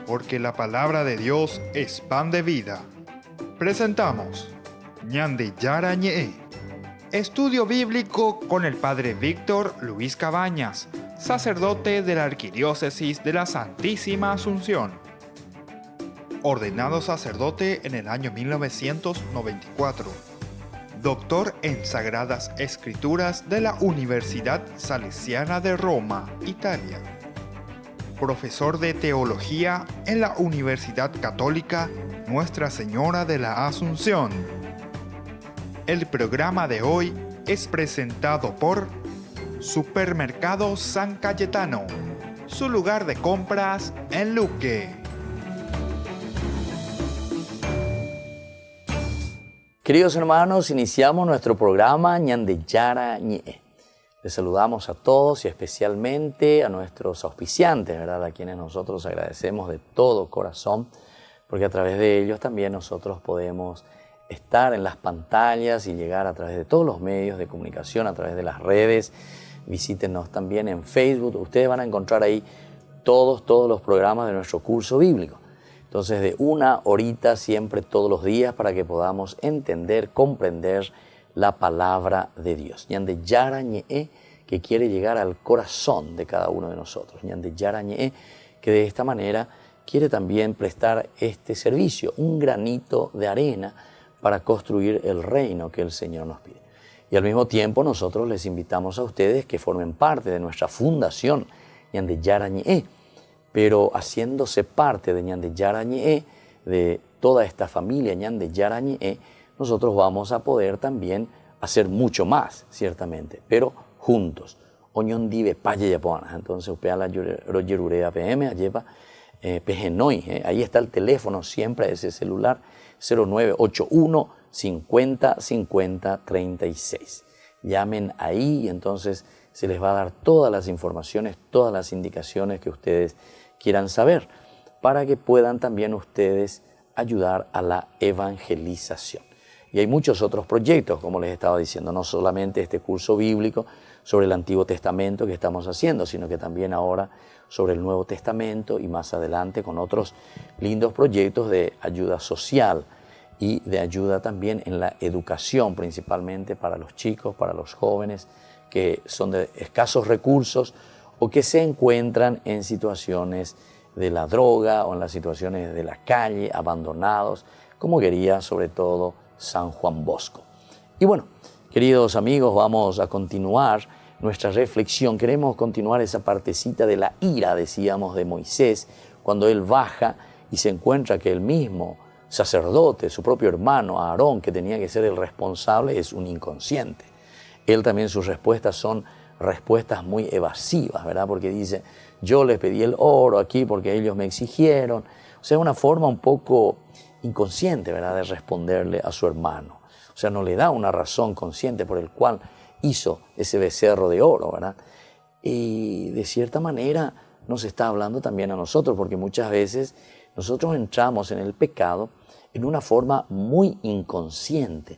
Porque la palabra de Dios es pan de vida. Presentamos Ñande Yara Ñe'e, estudio bíblico con el Padre Víctor Luis Cabañas, sacerdote de la Arquidiócesis de la Santísima Asunción. Ordenado sacerdote en el año 1994. Doctor en Sagradas Escrituras de la Universidad Salesiana de Roma, Italia. Profesor de Teología en la Universidad Católica Nuestra Señora de la Asunción. El programa de hoy es presentado por Supermercado San Cayetano, su lugar de compras en Luque. Queridos hermanos, iniciamos nuestro programa Ñande Yara Ñe'e. Les saludamos a todos y especialmente a nuestros auspiciantes, ¿verdad? A quienes nosotros agradecemos de todo corazón, porque a través de ellos también nosotros podemos estar en las pantallas y llegar a través de todos los medios de comunicación, a través de las redes. Visítenos también en Facebook. Ustedes van a encontrar ahí todos los programas de nuestro curso bíblico. Entonces, de 1 horita siempre, todos los días, para que podamos entender, comprender la palabra de Dios. Ñande Yara Ñe'e, que quiere llegar al corazón de cada uno de nosotros. Ñande Yara Ñe'e, que de esta manera quiere también prestar este servicio, un granito de arena para construir el reino que el Señor nos pide. Y al mismo tiempo nosotros les invitamos a ustedes que formen parte de nuestra fundación Ñande Yara Ñe'e, pero haciéndose parte de Ñande Yara Ñe'e, de toda esta familia Ñande Yara Ñe'e, nosotros vamos a poder también hacer mucho más, ciertamente, pero juntos. Oñón dive paye yapona. Entonces, upea la royerurea PM, ayepa pejenoi. Ahí está el teléfono, siempre ese celular, 0981 50 50 36. Llamen ahí y entonces se les va a dar todas las informaciones, todas las indicaciones que ustedes quieran saber, para que puedan también ustedes ayudar a la evangelización. Y hay muchos otros proyectos, como les estaba diciendo, no solamente este curso bíblico sobre el Antiguo Testamento que estamos haciendo, sino que también ahora sobre el Nuevo Testamento y más adelante con otros lindos proyectos de ayuda social y de ayuda también en la educación, principalmente para los chicos, para los jóvenes que son de escasos recursos o que se encuentran en situaciones de la droga o en las situaciones de la calle, abandonados, como quería sobre todo San Juan Bosco. Y bueno, queridos amigos, vamos a continuar nuestra reflexión. Queremos continuar esa partecita de la ira, decíamos, de Moisés, cuando él baja y se encuentra que el mismo sacerdote, su propio hermano Aarón, que tenía que ser el responsable, es un inconsciente. Él también, sus respuestas son respuestas muy evasivas, ¿verdad? Porque dice, yo les pedí el oro aquí porque ellos me exigieron. O sea, una forma un poco inconsciente, ¿verdad?, de responderle a su hermano. O sea, no le da una razón consciente por el cual hizo ese becerro de oro, ¿verdad? Y de cierta manera nos está hablando también a nosotros, porque muchas veces nosotros entramos en el pecado en una forma muy inconsciente.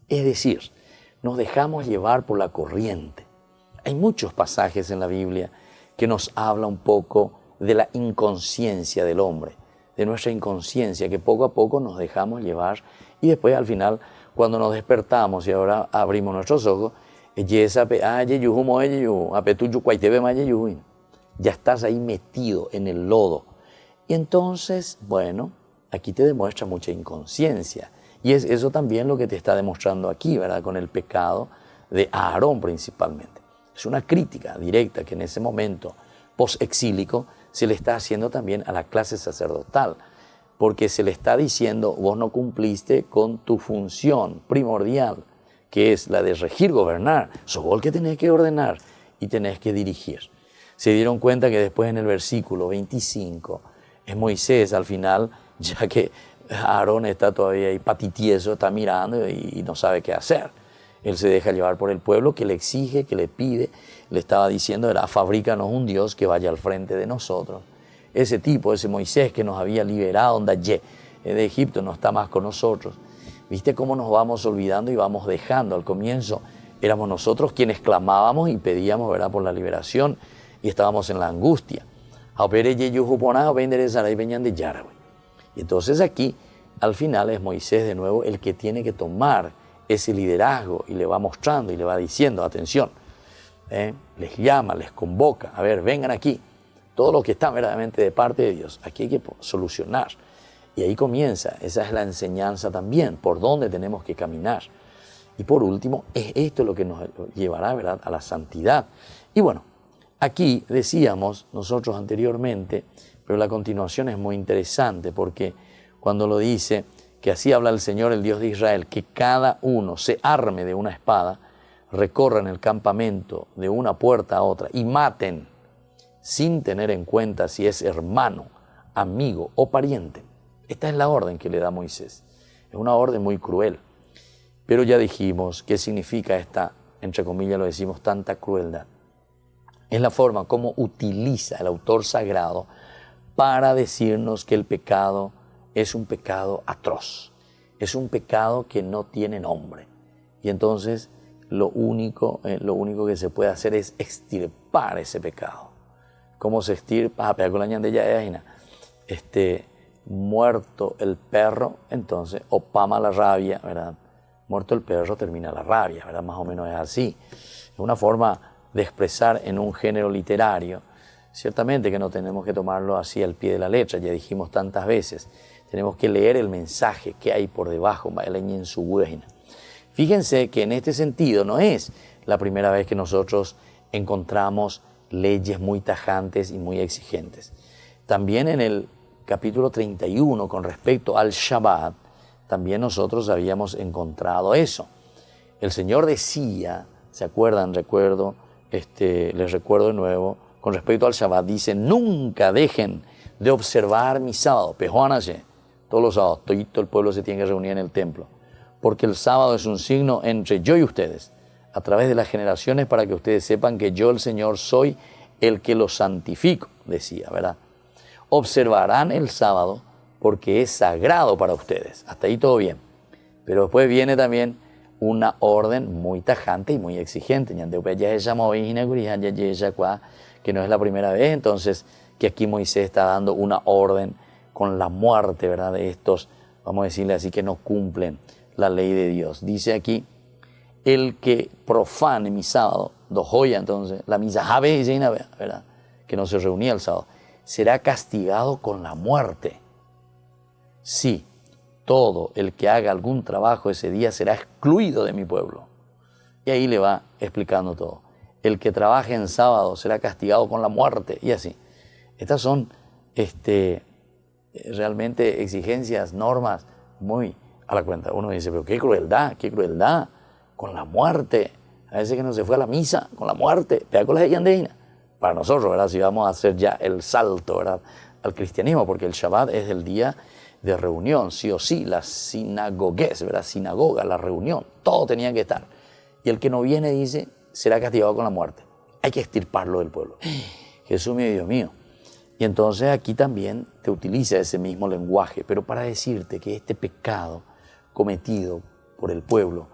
Es decir, nos dejamos llevar por la corriente. Hay muchos pasajes en la Biblia que nos habla un poco de la inconsciencia del hombre, de nuestra inconsciencia, que poco a poco nos dejamos llevar y después al final, cuando nos despertamos y ahora abrimos nuestros ojos, ya estás ahí metido en el lodo. Y entonces, bueno, aquí te demuestra mucha inconsciencia. Y es eso también lo que te está demostrando aquí, ¿verdad? Con el pecado de Aarón principalmente. Es una crítica directa que en ese momento post-exílico se le está haciendo también a la clase sacerdotal, porque se le está diciendo, vos no cumpliste con tu función primordial, que es la de regir, gobernar. Sos vos el que tenés que ordenar y tenés que dirigir. Se dieron cuenta que después en el versículo 25, es Moisés al final, ya que Aarón está todavía ahí patitieso, está mirando y no sabe qué hacer. Él se deja llevar por el pueblo que le exige, que le pide. Le estaba diciendo, fabrícanos un Dios que vaya al frente de nosotros. Ese tipo, ese Moisés que nos había liberado de Egipto, no está más con nosotros. ¿Viste cómo nos vamos olvidando y vamos dejando? Al comienzo éramos nosotros quienes clamábamos y pedíamos, ¿verdad?, por la liberación y estábamos en la angustia. Y entonces aquí, al final, es Moisés de nuevo el que tiene que tomar ese liderazgo y le va mostrando y le va diciendo, atención, les llama, les convoca, a ver, vengan aquí, todo lo que está verdaderamente de parte de Dios, aquí hay que solucionar. Y ahí comienza, esa es la enseñanza también, por dónde tenemos que caminar. Y por último, es esto lo que nos llevará, ¿verdad?, a la santidad. Y bueno, aquí decíamos nosotros anteriormente, pero la continuación es muy interesante porque cuando lo dice, que así habla el Señor, el Dios de Israel, que cada uno se arme de una espada, recorran el campamento de una puerta a otra y maten sin tener en cuenta si es hermano, amigo o pariente. Esta es la orden que le da Moisés. Es una orden muy cruel. Pero ya dijimos qué significa esta, entre comillas lo decimos, tanta crueldad. Es la forma como utiliza el autor sagrado para decirnos que el pecado es un pecado atroz. Es un pecado que no tiene nombre. Y entonces lo único que se puede hacer es extirpar ese pecado. ¿Cómo se extirpa? Muerto el perro, entonces opama la rabia, ¿verdad? Muerto el perro termina la rabia, ¿verdad? Más o menos es así. Es una forma de expresar en un género literario. Ciertamente que no tenemos que tomarlo así al pie de la letra, ya dijimos tantas veces. Tenemos que leer el mensaje que hay por debajo. Fíjense que en este sentido no es la primera vez que nosotros encontramos leyes muy tajantes y muy exigentes. También en el capítulo 31, con respecto al Shabbat, también nosotros habíamos encontrado eso. El Señor decía, ¿se acuerdan? Les recuerdo de nuevo, con respecto al Shabbat, dice, nunca dejen de observar mi sábado. Pejuanache, todos los sábados, todo el pueblo se tiene que reunir en el templo, porque el sábado es un signo entre yo y ustedes, a través de las generaciones, para que ustedes sepan que yo, el Señor, soy el que los santifico, decía, ¿verdad? Observarán el sábado porque es sagrado para ustedes. Hasta ahí todo bien. Pero después viene también una orden muy tajante y muy exigente. Que no es la primera vez, entonces, que aquí Moisés está dando una orden con la muerte, ¿verdad?, de estos, vamos a decirle así, que no cumplen la ley de Dios. Dice aquí, el que profane mi sábado, dojoya, entonces, la misa, ¿verdad?, que no se reunía el sábado, será castigado con la muerte. Sí, todo el que haga algún trabajo ese día será excluido de mi pueblo. Y ahí le va explicando todo. El que trabaje en sábado será castigado con la muerte, y así. Estas son realmente exigencias, normas muy a la cuenta. Uno dice, pero qué crueldad, con la muerte. A veces que no se fue a la misa, con la muerte, pega con la yandeina. Para nosotros, ¿verdad?, si vamos a hacer ya el salto, ¿verdad?, al cristianismo, porque el Shabbat es el día de reunión, sí o sí, la sinagogues, ¿verdad?, sinagoga, la reunión, todo tenía que estar. Y el que no viene, dice, será castigado con la muerte. Hay que extirparlo del pueblo. Jesús mío, Dios mío. Y entonces aquí también te utiliza ese mismo lenguaje, pero para decirte que este pecado cometido por el pueblo,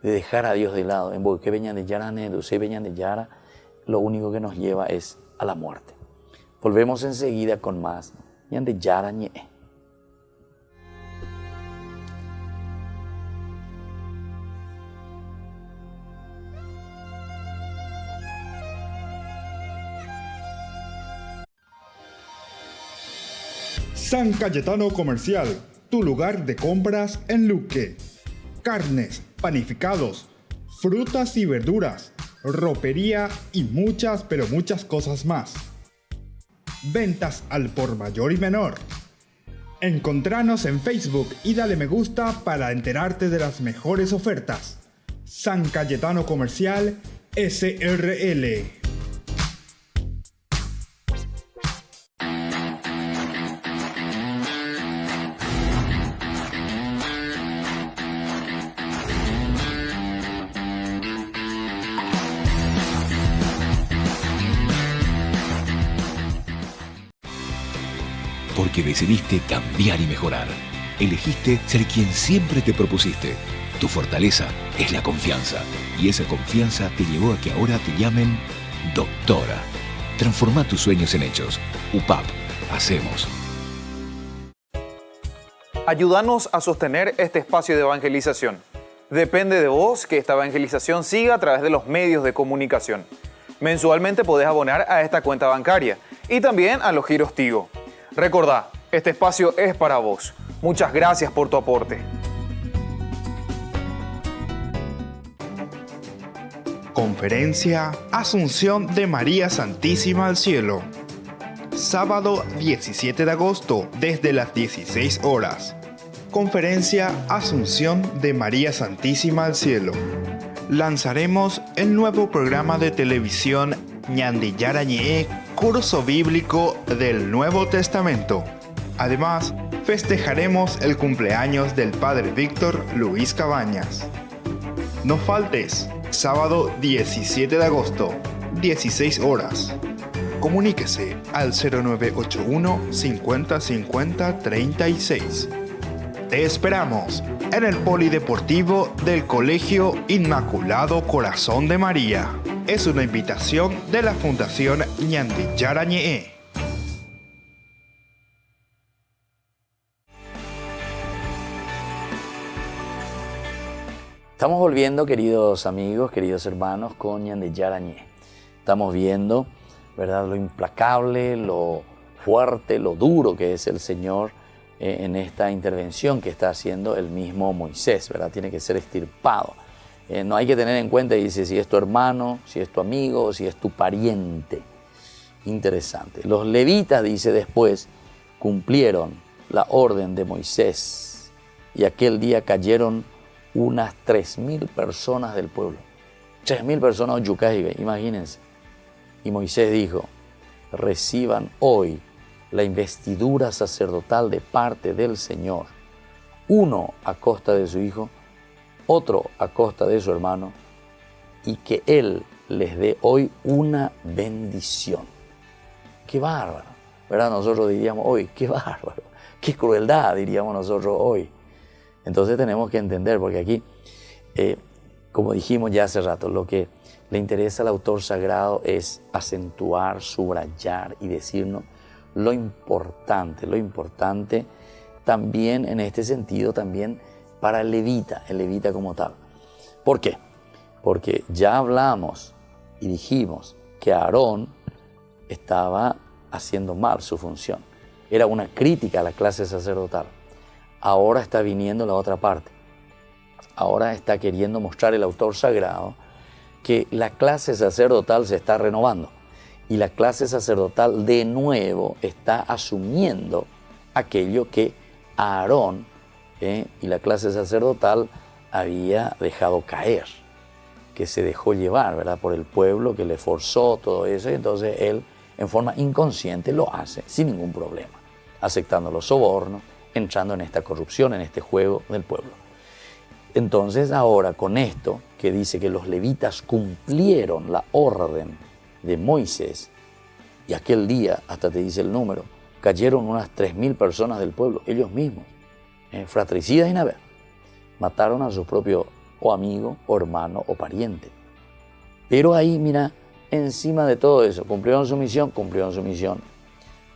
de dejar a Dios de lado, en que venían de Yara, lo único que nos lleva es a la muerte. Volvemos enseguida con más. San Cayetano Comercial, tu lugar de compras en Luque. Carnes, panificados, frutas y verduras, ropería y muchas, pero muchas cosas más. Ventas al por mayor y menor. Encontranos en Facebook y dale me gusta para enterarte de las mejores ofertas. San Cayetano Comercial SRL. Porque decidiste cambiar y mejorar. Elegiste ser quien siempre te propusiste. Tu fortaleza es la confianza. Y esa confianza te llevó a que ahora te llamen doctora. Transforma tus sueños en hechos. UPAP. Hacemos. Ayúdanos a sostener este espacio de evangelización. Depende de vos que esta evangelización siga a través de los medios de comunicación. Mensualmente podés abonar a esta cuenta bancaria y también a los giros Tigo. Recordá, este espacio es para vos. Muchas gracias por tu aporte. Conferencia Asunción de María Santísima al Cielo. Sábado 17 de agosto desde las 16 horas. Conferencia Asunción de María Santísima al Cielo. Lanzaremos el nuevo programa de televisión Ñandillara Ñe'e, curso bíblico del Nuevo Testamento. Además, festejaremos el cumpleaños del Padre Víctor Luis Cabañas. No faltes, sábado 17 de agosto, 16 horas. Comuníquese al 0981 50 50 36. Te esperamos en el Polideportivo del Colegio Inmaculado Corazón de María. Es una invitación de la Fundación Ñandillara Ñe'e. Estamos volviendo, queridos amigos, queridos hermanos, con Ñandillara Ñe'e. Estamos viendo, ¿verdad?, lo implacable, lo fuerte, lo duro que es el Señor en esta intervención que está haciendo el mismo Moisés, ¿verdad? Tiene que ser extirpado. No hay que tener en cuenta, dice, si es tu hermano, si es tu amigo, si es tu pariente. Interesante. Los levitas, dice después, cumplieron la orden de Moisés y aquel día cayeron unas 3.000 personas del pueblo. 3.000 personas yucajibe, imagínense. Y Moisés dijo, reciban hoy la investidura sacerdotal de parte del Señor, uno a costa de su hijo, otro a costa de su hermano, y que Él les dé hoy una bendición. ¡Qué bárbaro! ¿Verdad? Nosotros diríamos hoy, ¡qué bárbaro! ¡Qué crueldad! Diríamos nosotros hoy. Entonces tenemos que entender, porque aquí, como dijimos ya hace rato, lo que le interesa al autor sagrado es acentuar, subrayar y decirnos lo importante también en este sentido, también para el levita como tal. ¿Por qué? Porque ya hablamos y dijimos que Aarón estaba haciendo mal su función. Era una crítica a la clase sacerdotal. Ahora está viniendo la otra parte. Ahora está queriendo mostrar el autor sagrado que la clase sacerdotal se está renovando. Y la clase sacerdotal de nuevo está asumiendo aquello que Aarón y la clase sacerdotal había dejado caer, que se dejó llevar, ¿verdad?, por el pueblo que le forzó todo eso, y entonces él en forma inconsciente lo hace sin ningún problema, aceptando los sobornos, entrando en esta corrupción, en este juego del pueblo. Entonces ahora con esto que dice que los levitas cumplieron la orden de Moisés, y aquel día, hasta te dice el número, cayeron unas 3.000 personas del pueblo, ellos mismos, fratricidas y nada, mataron a su propio o amigo, o hermano, o pariente. Pero ahí, mira, encima de todo eso, cumplieron su misión,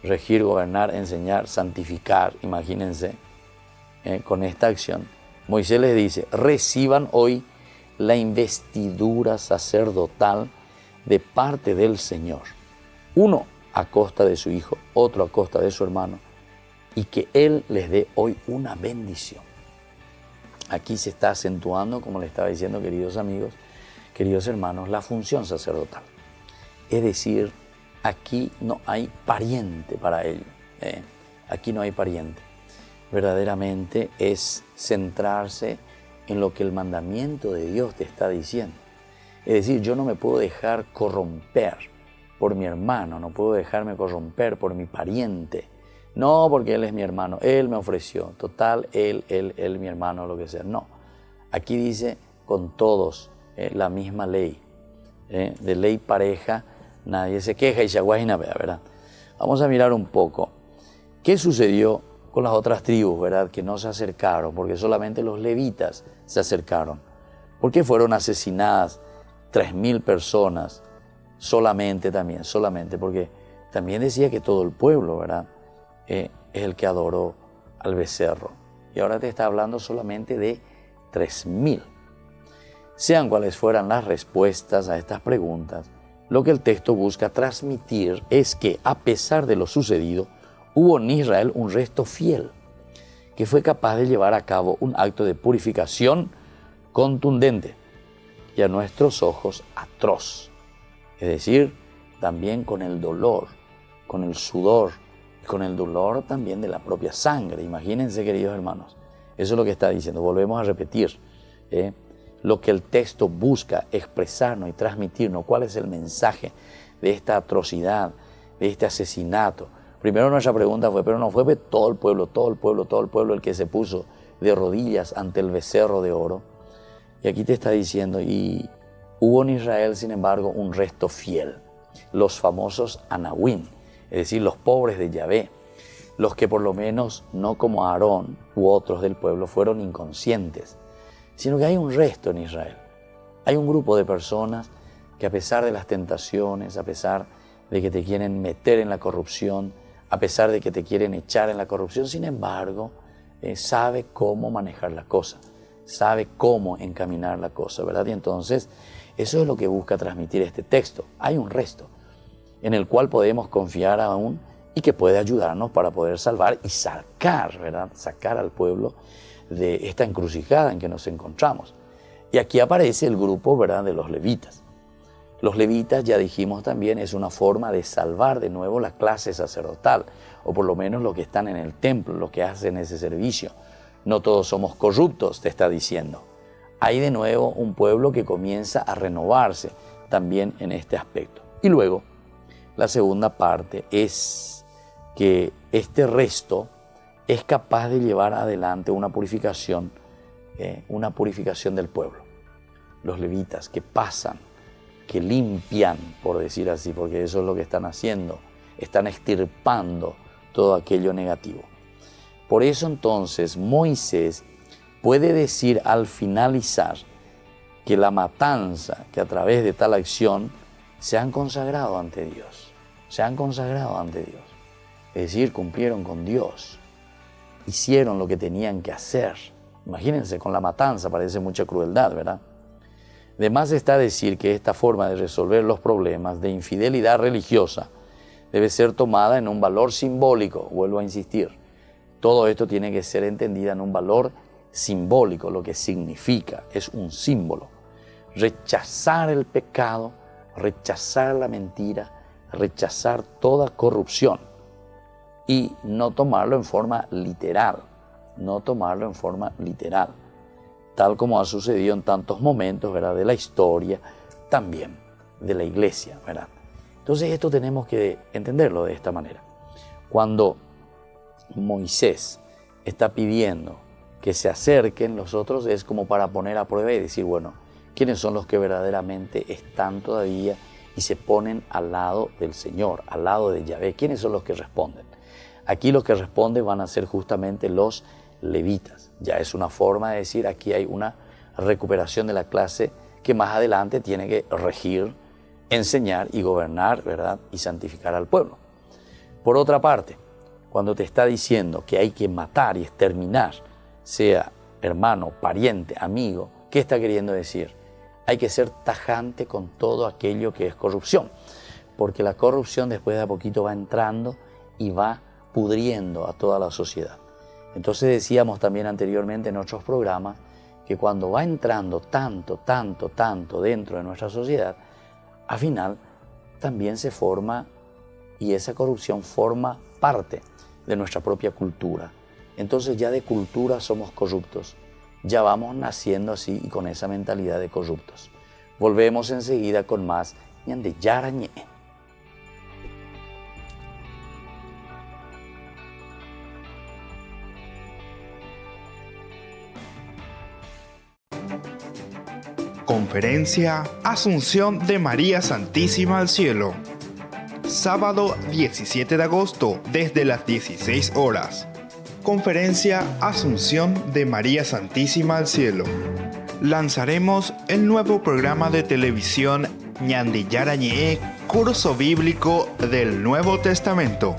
regir, gobernar, enseñar, santificar, imagínense, con esta acción. Moisés les dice, reciban hoy la investidura sacerdotal de parte del Señor, uno a costa de su hijo, otro a costa de su hermano, y que Él les dé hoy una bendición. Aquí se está acentuando, como le estaba diciendo, queridos amigos, queridos hermanos, la función sacerdotal. Es decir, aquí no hay pariente para ello. Aquí no hay pariente. Verdaderamente es centrarse en lo que el mandamiento de Dios te está diciendo. Es decir, yo no me puedo dejar corromper por mi hermano, no puedo dejarme corromper por mi pariente. No, porque él es mi hermano, él me ofreció, total, él, mi hermano, lo que sea. No, aquí dice con todos la misma ley, de ley pareja, nadie se queja y se aguajina, ¿verdad? Vamos a mirar un poco qué sucedió con las otras tribus, ¿verdad? Que no se acercaron, porque solamente los levitas se acercaron. ¿Por qué fueron asesinadas 3.000 personas solamente, porque también decía que todo el pueblo, ¿verdad? Es el que adoró al becerro. Y ahora te está hablando solamente de 3.000. Sean cuales fueran las respuestas a estas preguntas, lo que el texto busca transmitir es que, a pesar de lo sucedido, hubo en Israel un resto fiel, que fue capaz de llevar a cabo un acto de purificación contundente y a nuestros ojos atroz. Es decir, también con el dolor, con el sudor, y con el dolor también de la propia sangre. Imagínense, queridos hermanos, eso es lo que está diciendo. Volvemos a repetir, lo que el texto busca expresarnos y transmitirnos, cuál es el mensaje de esta atrocidad, de este asesinato. Primero nuestra pregunta fue, pero no fue todo el pueblo el que se puso de rodillas ante el becerro de oro. Y aquí te está diciendo, y hubo en Israel, sin embargo, un resto fiel, los famosos Anahuim, es decir, los pobres de Yahvé, los que por lo menos, no como Aarón u otros del pueblo, fueron inconscientes, sino que hay un resto en Israel. Hay un grupo de personas que, a pesar de las tentaciones, a pesar de que te quieren meter en la corrupción, a pesar de que te quieren echar en la corrupción, sin embargo, sabe cómo manejar la cosa, sabe cómo encaminar la cosa, ¿verdad? Y entonces, eso es lo que busca transmitir este texto. Hay un resto en el cual podemos confiar aún y que puede ayudarnos para poder salvar y sacar, ¿verdad? Sacar al pueblo de esta encrucijada en que nos encontramos. Y aquí aparece el grupo, ¿verdad?, de los levitas. Los levitas, ya dijimos también, es una forma de salvar de nuevo la clase sacerdotal, o por lo menos los que están en el templo, los que hacen ese servicio. No todos somos corruptos, te está diciendo. Hay de nuevo un pueblo que comienza a renovarse también en este aspecto. Y luego, la segunda parte es que este resto es capaz de llevar adelante una purificación del pueblo. Los levitas que pasan, que limpian, por decir así, porque eso es lo que están haciendo, están extirpando todo aquello negativo. Por eso entonces Moisés puede decir al finalizar que la matanza, que a través de tal acción se han consagrado ante Dios, es decir, cumplieron con Dios, hicieron lo que tenían que hacer. Imagínense, con la matanza parece mucha crueldad, ¿verdad? De más está decir que esta forma de resolver los problemas de infidelidad religiosa debe ser tomada en un valor simbólico, vuelvo a insistir. Todo esto tiene que ser entendida en un valor simbólico, lo que significa, es un símbolo. Rechazar el pecado, rechazar la mentira, rechazar toda corrupción y no tomarlo en forma literal, tal como ha sucedido en tantos momentos, ¿verdad?, de la historia, también de la iglesia, ¿verdad? Entonces esto tenemos que entenderlo de esta manera. Cuando Moisés está pidiendo que se acerquen los otros, es como para poner a prueba y decir, bueno, ¿quiénes son los que verdaderamente están todavía y se ponen al lado del Señor, al lado de Yahvé? ¿Quiénes son los que responden? Aquí los que responden van a ser justamente los levitas. Ya es una forma de decir, aquí hay una recuperación de la clase que más adelante tiene que regir, enseñar y gobernar, ¿verdad?, y santificar al pueblo. Por otra parte, cuando te está diciendo que hay que matar y exterminar, sea hermano, pariente, amigo, ¿qué está queriendo decir? Hay que ser tajante con todo aquello que es corrupción, porque la corrupción después de a poquito va entrando y va pudriendo a toda la sociedad. Entonces decíamos también anteriormente en otros programas que cuando va entrando tanto dentro de nuestra sociedad, al final también se forma, y esa corrupción forma parte de nuestra propia cultura. Entonces ya de cultura somos corruptos, ya vamos naciendo así y con esa mentalidad de corruptos. Volvemos enseguida con más Ñande Yara Ñe. Conferencia Asunción de María Santísima al Cielo. Sábado 17 de agosto desde las 16 horas. Conferencia Asunción de María Santísima al Cielo. Lanzaremos el nuevo programa de televisión Ñandi Yara Ñe'e, curso bíblico del Nuevo Testamento.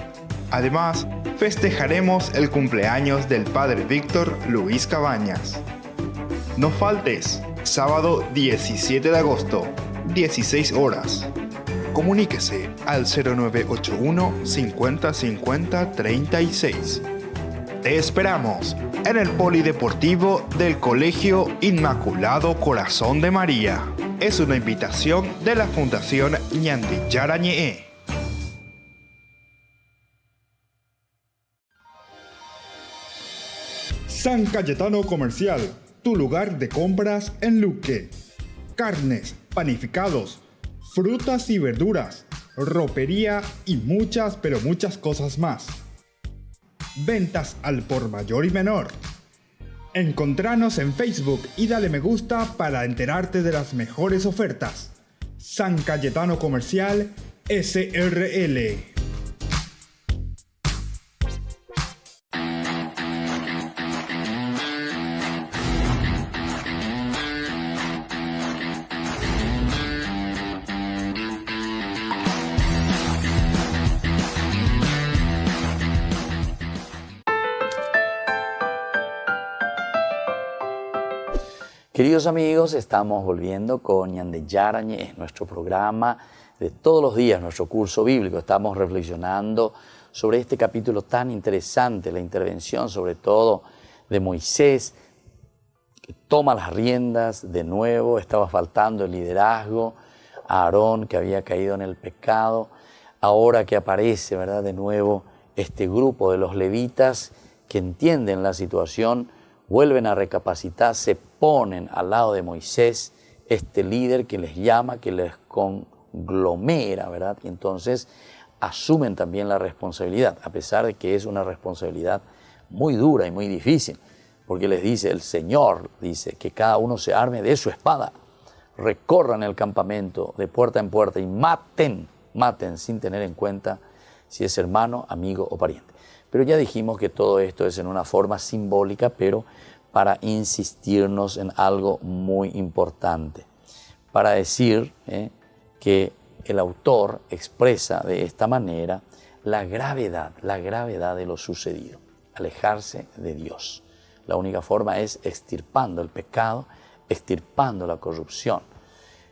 Además, festejaremos el cumpleaños del Padre Víctor Luis Cabañas. No faltes, sábado 17 de agosto, 16 horas. Comuníquese al 0981 50 50 36. Te esperamos en el Polideportivo del Colegio Inmaculado Corazón de María. Es una invitación de la Fundación Ñandi Yara Ñe'e. San Cayetano Comercial, tu lugar de compras en Luque. Carnes, panificados, frutas y verduras, ropería y muchas, pero muchas cosas más. Ventas al por mayor y menor. Encontranos en Facebook y dale me gusta para enterarte de las mejores ofertas. San Cayetano Comercial SRL. Queridos amigos, estamos volviendo con Ñandi Yara Ñe'e, nuestro programa de todos los días, nuestro curso bíblico. Estamos reflexionando sobre este capítulo tan interesante, la intervención sobre todo de Moisés, que toma las riendas de nuevo. Estaba faltando el liderazgo a Aarón, que había caído en el pecado. Ahora que aparece, ¿verdad?, de nuevo este grupo de los levitas que entienden la situación, vuelven a recapacitar, se ponen al lado de Moisés, este líder que les llama, que les conglomera, ¿verdad? Y entonces asumen también la responsabilidad, a pesar de que es una responsabilidad muy dura y muy difícil, porque les dice, el Señor dice que cada uno se arme de su espada, recorran el campamento de puerta en puerta y maten sin tener en cuenta si es hermano, amigo o pariente. Pero ya dijimos que todo esto es en una forma simbólica, pero para insistirnos en algo muy importante. Para decir que el autor expresa de esta manera la gravedad de lo sucedido. Alejarse de Dios. La única forma es extirpando el pecado, extirpando la corrupción.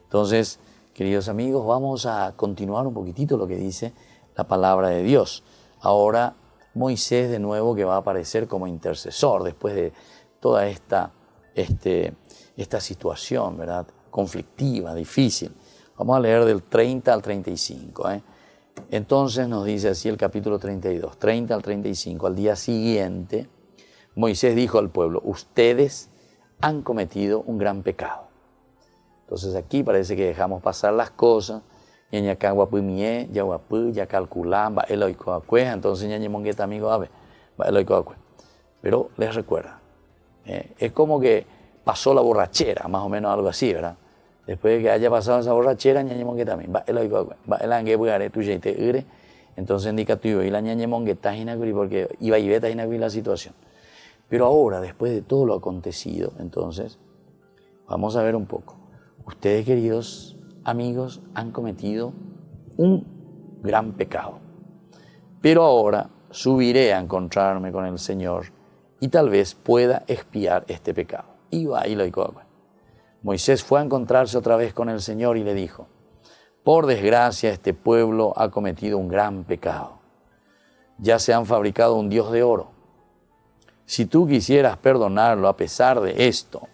Entonces, queridos amigos, vamos a continuar un poquitito lo que dice la palabra de Dios. Ahora, Moisés de nuevo, que va a aparecer como intercesor después de toda esta situación, ¿verdad?, conflictiva, difícil. Vamos a leer del 30 al 35. Entonces nos dice así el capítulo 32, 30 al 35. Al día siguiente, Moisés dijo al pueblo, ustedes han cometido un gran pecado. Entonces aquí parece que dejamos pasar las cosas. Ya calculamba entonces amigo pero les recuerda, es como que pasó la borrachera, más o menos algo así, ¿verdad? Después de que haya pasado esa borrachera, entonces indica tú y la porque iba y veta la situación. Pero ahora, después de todo lo acontecido, entonces vamos a ver un poco. Ustedes, queridos amigos, han cometido un gran pecado. Pero ahora subiré a encontrarme con el Señor y tal vez pueda expiar este pecado. Moisés fue a encontrarse otra vez con el Señor y le dijo, por desgracia este pueblo ha cometido un gran pecado. Ya se han fabricado un dios de oro. Si tú quisieras perdonarlo a pesar de esto,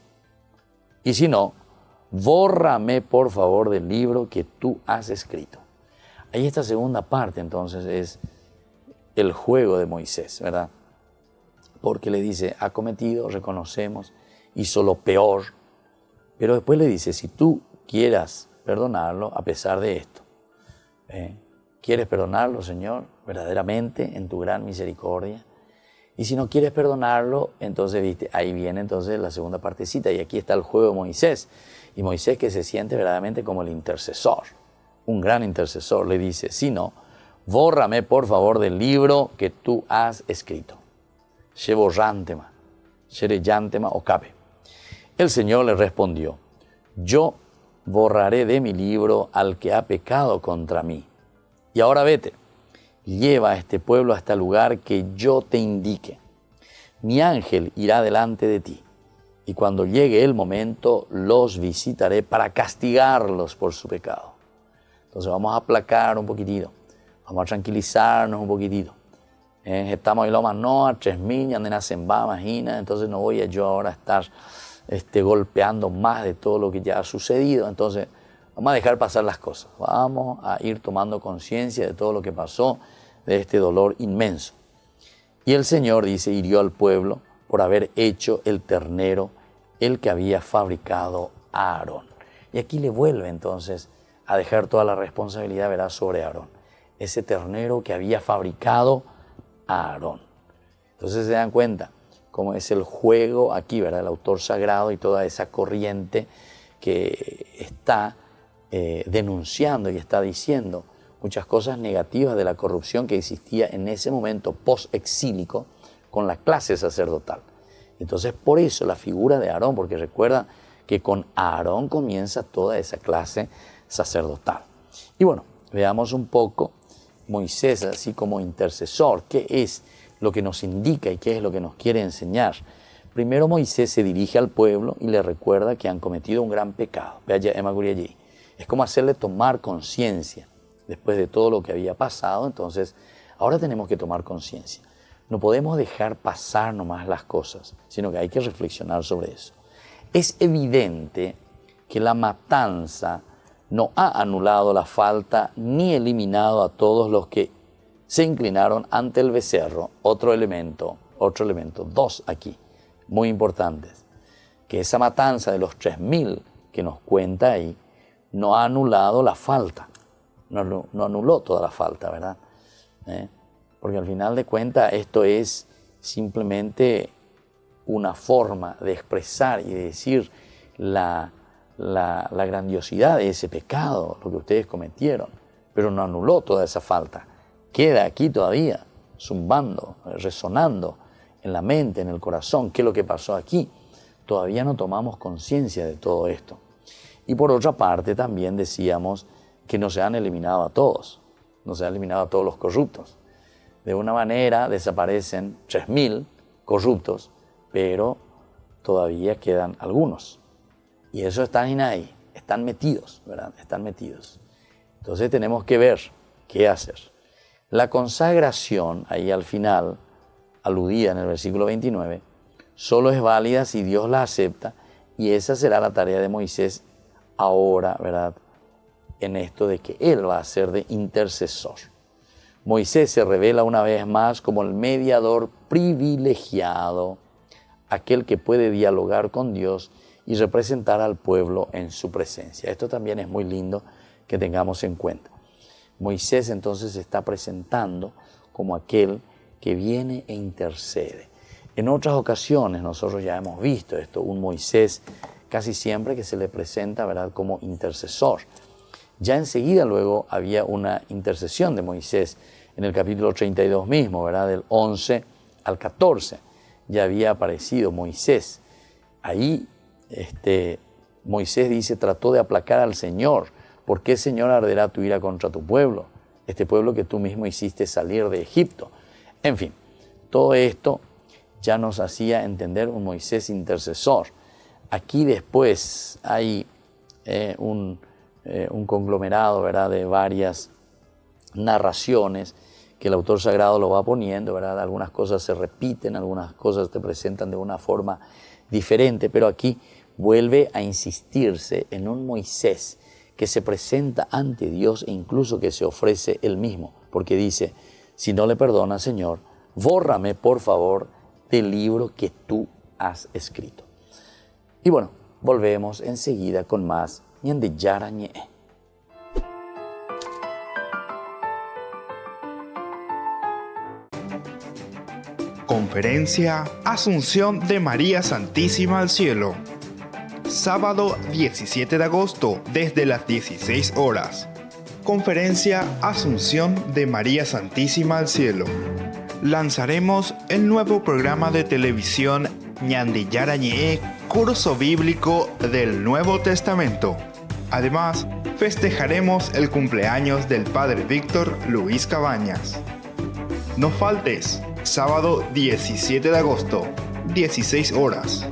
y si no, bórrame por favor del libro que tú has escrito. Ahí esta segunda parte entonces es el juego de Moisés, ¿verdad? Porque le dice, ha cometido, reconocemos, hizo lo peor, pero después le dice, si tú quieras perdonarlo a pesar de esto, ¿quieres perdonarlo, Señor, verdaderamente en tu gran misericordia? Y si no quieres perdonarlo, entonces, viste, ahí viene entonces la segunda partecita, y aquí está el juego de Moisés. Y Moisés, que se siente verdaderamente como el intercesor, un gran intercesor, le dice, si no, bórrame por favor del libro que tú has escrito. El Señor le respondió, yo borraré de mi libro al que ha pecado contra mí. Y ahora vete, lleva a este pueblo hasta el lugar que yo te indique. Mi ángel irá delante de ti, y cuando llegue el momento los visitaré para castigarlos por su pecado. Entonces vamos a aplacar un poquitito, vamos a tranquilizarnos un poquitito. Estamos ahí lo más no, a 3.000, ya nena se va, imagina, entonces no voy a yo ahora estar golpeando más de todo lo que ya ha sucedido. Entonces vamos a dejar pasar las cosas, vamos a ir tomando conciencia de todo lo que pasó, de este dolor inmenso. Y el Señor, dice, hirió al pueblo por haber hecho el ternero, el que había fabricado a Aarón. Y aquí le vuelve entonces a dejar toda la responsabilidad, verá, sobre Aarón. Ese ternero que había fabricado a Aarón. Entonces se dan cuenta cómo es el juego aquí, ¿verdad? El autor sagrado y toda esa corriente que está denunciando y está diciendo muchas cosas negativas de la corrupción que existía en ese momento post-exílico con la clase sacerdotal. Entonces por eso la figura de Aarón, porque recuerda que con Aarón comienza toda esa clase sacerdotal. Y bueno, veamos un poco Moisés así como intercesor, qué es lo que nos indica y qué es lo que nos quiere enseñar. Primero Moisés se dirige al pueblo y le recuerda que han cometido un gran pecado. Vea Emma Guriallí. Es como hacerle tomar conciencia después de todo lo que había pasado. Entonces, ahora tenemos que tomar conciencia. No podemos dejar pasar nomás las cosas, sino que hay que reflexionar sobre eso. Es evidente que la matanza no ha anulado la falta ni eliminado a todos los que se inclinaron ante el becerro. Otro elemento, dos aquí, muy importantes. Que esa matanza de los 3.000 que nos cuenta ahí, no ha anulado la falta. No anuló toda la falta, ¿verdad? Porque al final de cuentas esto es simplemente una forma de expresar y de decir la grandiosidad de ese pecado, lo que ustedes cometieron, pero no anuló toda esa falta. Queda aquí todavía, zumbando, resonando en la mente, en el corazón. ¿Qué es lo que pasó aquí? Todavía no tomamos conciencia de todo esto. Y por otra parte también decíamos que no se han eliminado a todos, no se han eliminado a todos los corruptos. De una manera desaparecen 3.000 corruptos, pero todavía quedan algunos. Y eso están ahí, están metidos, ¿verdad? Están metidos. Entonces tenemos que ver qué hacer. La consagración, ahí al final, aludida en el versículo 29, solo es válida si Dios la acepta, y esa será la tarea de Moisés ahora, ¿verdad? En esto de que él va a ser de intercesor. Moisés se revela una vez más como el mediador privilegiado, aquel que puede dialogar con Dios y representar al pueblo en su presencia. Esto también es muy lindo que tengamos en cuenta. Moisés entonces se está presentando como aquel que viene e intercede. En otras ocasiones nosotros ya hemos visto esto, un Moisés casi siempre que se le presenta, ¿verdad?, como intercesor. Ya enseguida luego había una intercesión de Moisés en el capítulo 32 mismo, ¿verdad?, del 11 al 14. Ya había aparecido Moisés. Ahí Moisés dice, trató de aplacar al Señor. ¿Por qué, Señor, arderá tu ira contra tu pueblo? Este pueblo que tú mismo hiciste salir de Egipto. En fin, todo esto ya nos hacía entender un Moisés intercesor. Aquí después hay un conglomerado, ¿verdad?, de varias narraciones que el autor sagrado lo va poniendo, ¿verdad? Algunas cosas se repiten, algunas cosas te presentan de una forma diferente, pero aquí vuelve a insistirse en un Moisés que se presenta ante Dios e incluso que se ofrece él mismo, porque dice, si no le perdonas, Señor, bórrame por favor del libro que tú has escrito. Y bueno, volvemos enseguida con más Ñande Yara Ñe. Conferencia Asunción de María Santísima al Cielo. Sábado 17 de agosto desde las 16 horas. Conferencia Asunción de María Santísima al Cielo. Lanzaremos el nuevo programa de televisión Ñande Yara Ñe, curso bíblico del Nuevo Testamento. Además, festejaremos el cumpleaños del padre Víctor Luis Cabañas. No faltes, sábado 17 de agosto, 16 horas.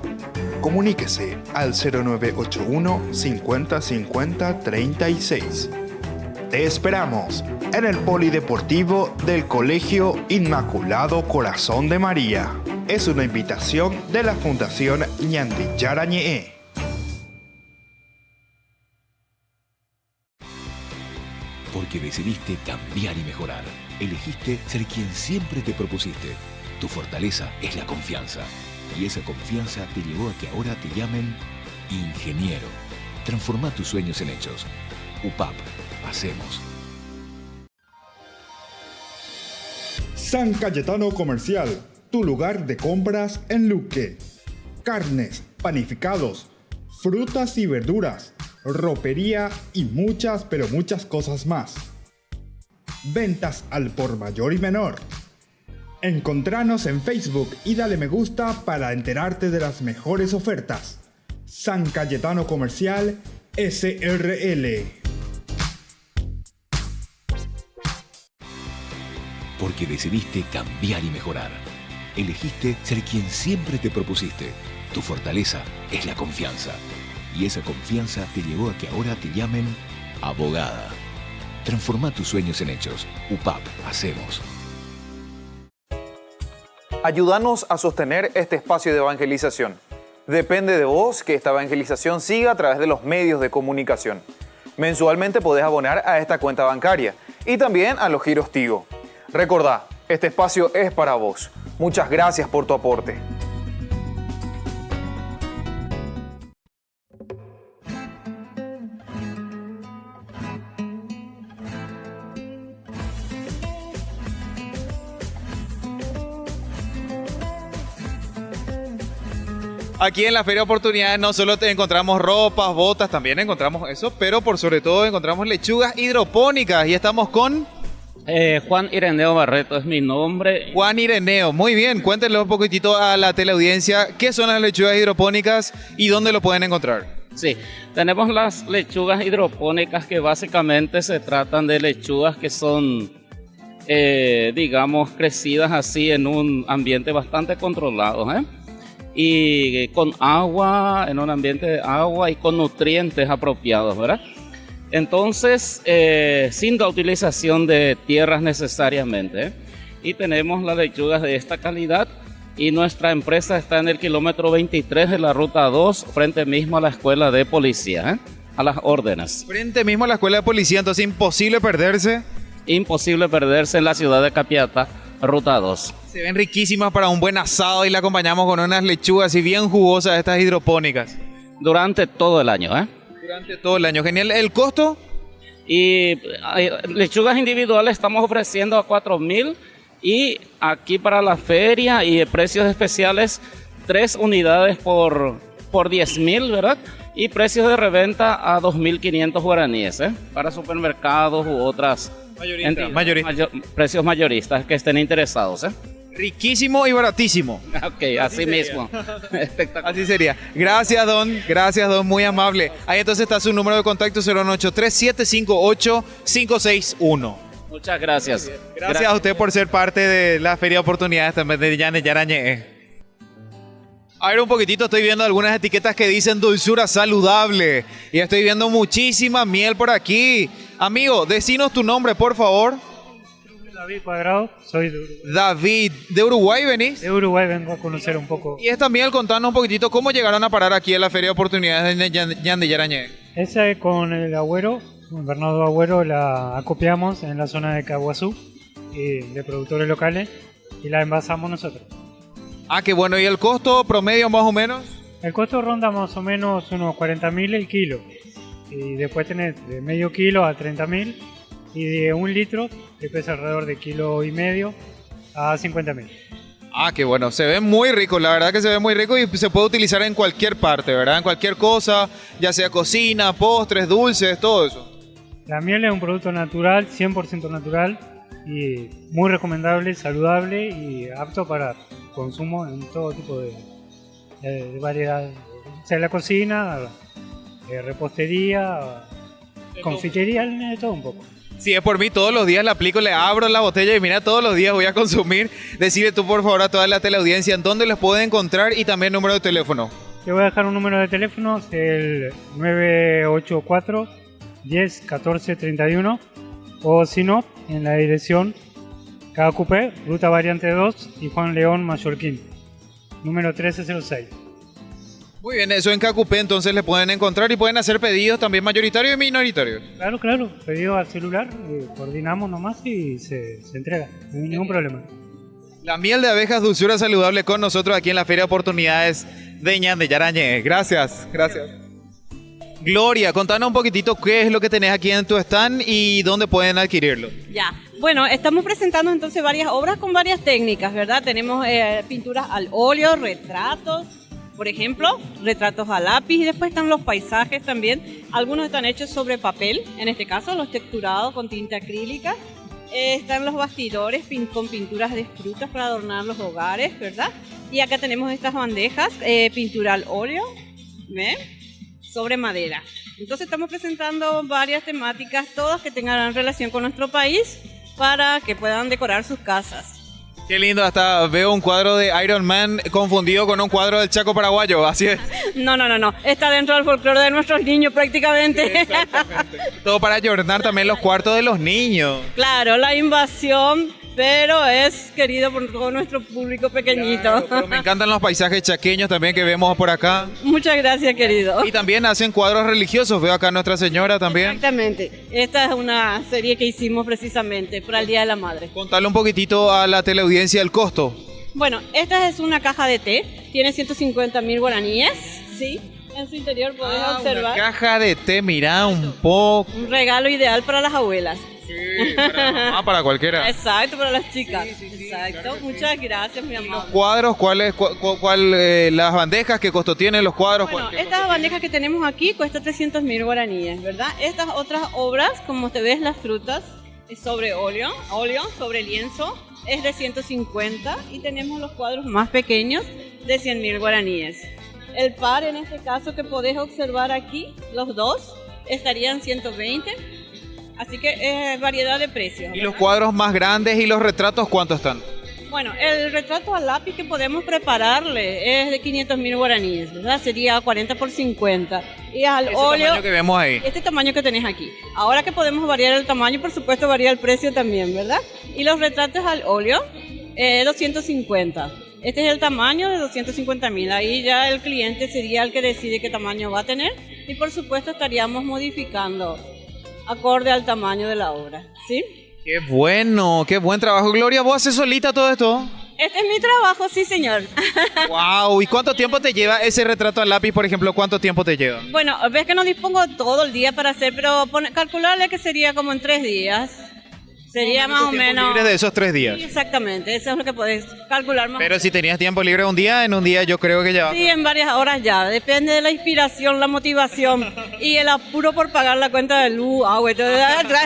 Comuníquese al 0981 50 50 36. Te esperamos en el Polideportivo del Colegio Inmaculado Corazón de María. Es una invitación de la Fundación Ñandillara Ñe'e. Porque decidiste cambiar y mejorar. Elegiste ser quien siempre te propusiste. Tu fortaleza es la confianza. Y esa confianza te llevó a que ahora te llamen ingeniero. Transforma tus sueños en hechos. UPAP. Hacemos. San Cayetano Comercial, tu lugar de compras en Luque. Carnes, panificados, frutas y verduras, ropería y muchas, pero muchas cosas más. Ventas al por mayor y menor. Encontranos en Facebook y dale me gusta para enterarte de las mejores ofertas. San Cayetano Comercial SRL. Porque decidiste cambiar y mejorar. Elegiste ser quien siempre te propusiste. Tu fortaleza es la confianza. Y esa confianza te llevó a que ahora te llamen abogada. Transforma tus sueños en hechos. UPAP. Hacemos. Ayúdanos a sostener este espacio de evangelización. Depende de vos que esta evangelización siga a través de los medios de comunicación. Mensualmente podés abonar a esta cuenta bancaria y también a los giros Tigo. Recordá, este espacio es para vos. Muchas gracias por tu aporte. Aquí en la Feria de Oportunidades no solo encontramos ropas, botas, también encontramos eso, pero por sobre todo encontramos lechugas hidropónicas y estamos con Juan Ireneo Barreto es mi nombre. Juan Ireneo. Muy bien, cuéntenle un poquitito a la teleaudiencia qué son las lechugas hidropónicas y dónde lo pueden encontrar. Sí, tenemos las lechugas hidropónicas que básicamente se tratan de lechugas que son, digamos, crecidas así en un ambiente bastante controlado, y con agua, en un ambiente de agua y con nutrientes apropiados, ¿verdad? Entonces, sin la utilización de tierras necesariamente, y tenemos las lechugas de esta calidad y nuestra empresa está en el kilómetro 23 de la ruta 2, frente mismo a la escuela de policía, a las órdenes. Frente mismo a la escuela de policía, entonces imposible perderse. Imposible perderse en la ciudad de Capiatá, ruta 2. Se ven riquísimas para un buen asado y la acompañamos con unas lechugas así bien jugosas, estas hidropónicas. Durante todo el año, Durante todo el año. Genial. ¿El costo? Y lechugas individuales estamos ofreciendo a 4.000 y aquí para la feria y precios especiales 3 unidades por 10.000, ¿verdad? Y precios de reventa a 2.500 guaraníes, para supermercados u otras precios mayoristas que estén interesados, Riquísimo y baratísimo. Ok, así mismo. Espectacular. Así sería. Gracias, don. Gracias, don. Muy amable. Ahí entonces está su número de contacto 083-758-561. Muchas gracias. Gracias a usted por ser parte de la Feria de Oportunidades también de Ñandillara Ñe'e. A ver un poquitito, estoy viendo algunas etiquetas que dicen dulzura saludable. Y estoy viendo muchísima miel por aquí. Amigo, decinos tu nombre, por favor. David Cuadrado, soy de Uruguay. David, ¿de Uruguay venís? De Uruguay vengo a conocer un poco. Y esta miel, contanos un poquitito cómo llegaron a parar aquí en la Feria de Oportunidades de Ñandillara Ñe'e. Esa es con el Agüero, con Bernardo Agüero, la acopiamos en la zona de Caguazú, de productores locales, y la envasamos nosotros. Ah, qué bueno. ¿Y el costo promedio más o menos? El costo ronda más o menos unos 40.000 el kilo. Y después tenés de medio kilo a 30.000. Y de 1 litro, que pesa alrededor de 1,5 kilos a 50.000. Ah, qué bueno. Se ve muy rico. La verdad que se ve muy rico y se puede utilizar en cualquier parte, ¿verdad? En cualquier cosa, ya sea cocina, postres, dulces, todo eso. La miel es un producto natural, 100% natural. Y muy recomendable, saludable y apto para consumo en todo tipo de variedad, sea la cocina, repostería, confitería, de todo un poco. Si es por mí, todos los días la aplico, le abro la botella y mira, todos los días voy a consumir. Decide tú, por favor, a toda la teleaudiencia en dónde les pueden encontrar y también número de teléfono. Te voy a dejar un número de teléfono, el 984 10 14 31, o si no, en la dirección Cacupé, Ruta Variante 2 y Juan León Mallorquín, número 1306. Muy bien, eso en Cacupé entonces le pueden encontrar y pueden hacer pedidos también mayoritarios y minoritarios. Claro, pedido al celular, coordinamos nomás y se entrega, no hay ningún problema. La miel de abejas dulzura saludable con nosotros aquí en la Feria de Oportunidades de Ñande Yarañé. Gracias. Gloria, contanos un poquitito qué es lo que tenés aquí en tu stand y dónde pueden adquirirlo. Ya, bueno, estamos presentando entonces varias obras con varias técnicas, ¿verdad? Tenemos pinturas al óleo, retratos, por ejemplo, retratos a lápiz, y después están los paisajes también. Algunos están hechos sobre papel, en este caso los texturados con tinta acrílica. Están los bastidores con pinturas de frutas para adornar los hogares, ¿verdad? Y acá tenemos estas bandejas, pintura al óleo, ¿ven? Sobre madera. Entonces estamos presentando varias temáticas, todas que tengan relación con nuestro país, para que puedan decorar sus casas. Qué lindo, hasta veo un cuadro de Iron Man confundido con un cuadro del Chaco paraguayo, así es. No. Está dentro del folclore de nuestros niños prácticamente. Exactamente. Todo para adornar también los cuartos de los niños. Claro, la invasión, pero es querido por todo nuestro público pequeñito. Claro, pero me encantan los paisajes chaqueños también que vemos por acá. Muchas gracias, querido. Y también hacen cuadros religiosos, veo acá a Nuestra Señora también. Exactamente. Esta es una serie que hicimos precisamente para el Día de la Madre. Contarle un poquitito a la teleaudiencia el costo. Bueno, esta es una caja de té, tiene 150.000 guaraníes, ¿sí? En su interior podés observar. Una caja de té, mirá un poco. Un regalo ideal para las abuelas. Sí, para cualquiera. Exacto, para las chicas. Exacto. Claro, muchas gracias, mi amor. ¿Los cuadros? Las bandejas? ¿Qué costo tienen los cuadros? Bueno, estas bandejas que tenemos aquí cuesta 300.000 guaraníes, ¿verdad? Estas otras obras, como te ves, las frutas, es sobre óleo, sobre lienzo, es de 150, y tenemos los cuadros más pequeños de 100.000 guaraníes. El par, en este caso, que podés observar aquí, los dos, estarían 120. Así que variedad de precios. ¿Y los cuadros más grandes y los retratos cuántos están? Bueno, el retrato al lápiz que podemos prepararle es de 500.000 guaraníes, ¿verdad? Sería 40 por 50. Y al óleo, tamaño que vemos ahí. este tamaño que tenés aquí. Ahora que podemos variar el tamaño, por supuesto varía el precio también, ¿verdad? Y los retratos al óleo, 250. Este es el tamaño de 250.000. Ahí ya el cliente sería el que decide qué tamaño va a tener. Y por supuesto estaríamos modificando acorde al tamaño de la obra, ¿sí? ¡Qué bueno! ¡Qué buen trabajo! Gloria, ¿vos haces solita todo esto? Este es mi trabajo, sí, señor. ¡Wow! ¿Y cuánto tiempo te lleva ese retrato al lápiz, por ejemplo? ¿Cuánto tiempo te lleva? Bueno, ves que no dispongo todo el día para hacer, pero calcularle que sería como en 3 días. Sería más o menos... libre de esos 3 días. Sí, exactamente, eso es lo que podés calcular más. Pero si tenías tiempo libre en un día yo creo que ya... Sí, en varias horas ya. Depende de la inspiración, la motivación y el apuro por pagar la cuenta de luz, agua,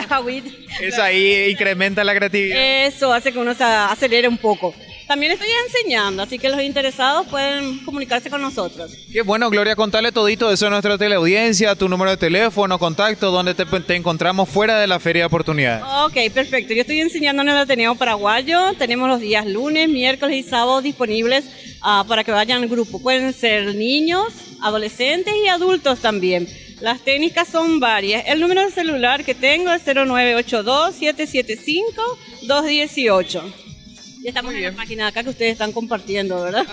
agüita. Eso ahí incrementa la creatividad. Eso hace que uno se acelere un poco. También estoy enseñando, así que los interesados pueden comunicarse con nosotros. Qué bueno, Gloria, contarle todito eso a nuestra teleaudiencia, tu número de teléfono, contacto, donde te encontramos fuera de la Feria de Oportunidades. Ok, perfecto. Yo estoy enseñando en el Ateneo Paraguayo. Tenemos los días lunes, miércoles y sábados disponibles para que vayan en grupo. Pueden ser niños, adolescentes y adultos también. Las técnicas son varias. El número de celular que tengo es 0982-775-218. Ya estamos en la página acá que ustedes están compartiendo, ¿verdad?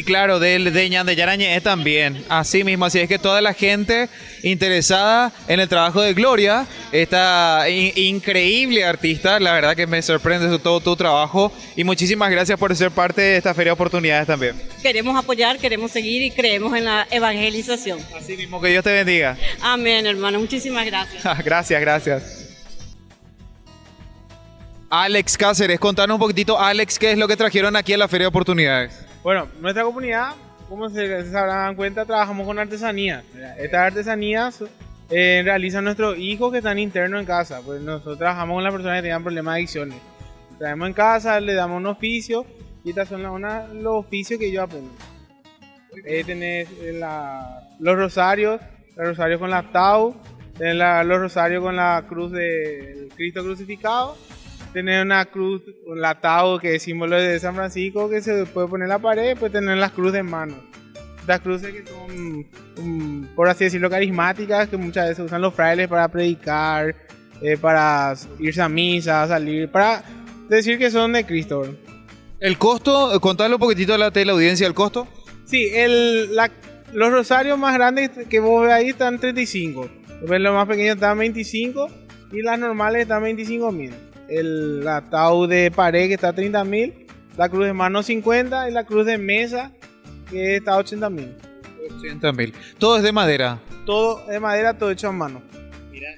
claro, de Ñande Yarañé también. Así mismo, así es que toda la gente interesada en el trabajo de Gloria, esta increíble artista, la verdad que me sorprende todo tu trabajo y muchísimas gracias por ser parte de esta Feria de Oportunidades también. Queremos apoyar, queremos seguir y creemos en la evangelización. Así mismo, que Dios te bendiga. Amén, hermano, muchísimas gracias. Gracias. Alex Cáceres, contanos un poquitito, Alex, ¿qué es lo que trajeron aquí a la Feria de Oportunidades? Bueno, nuestra comunidad, como se habrán cuenta, trabajamos con artesanías. Estas artesanías realizan nuestros hijos que están internos en casa. Pues nosotros trabajamos con las personas que tengan problemas de adicciones. Traemos en casa, le damos un oficio y estas son los oficios que ellos aprenden. Tenés los rosarios con la tau, Tenés los rosarios con la cruz del Cristo crucificado. Tenés una cruz, un ataúd que es símbolo de San Francisco que se puede poner en la pared. Pues tener las cruces de mano. Las cruces que son, por así decirlo, carismáticas, que muchas veces usan los frailes para predicar, para irse a misa, salir, para decir que son de Cristo. ¿El costo? Contale un poquitito a la teleaudiencia el costo. Sí, los rosarios más grandes que vos ves ahí están 35. Después los más pequeños están 25 y las normales están 25.000. El ataúd de pared que está a 30.000, la cruz de mano 50 y la cruz de mesa que está a 80.000. 80.000. Todo es de madera. Todo de madera, todo hecho a mano.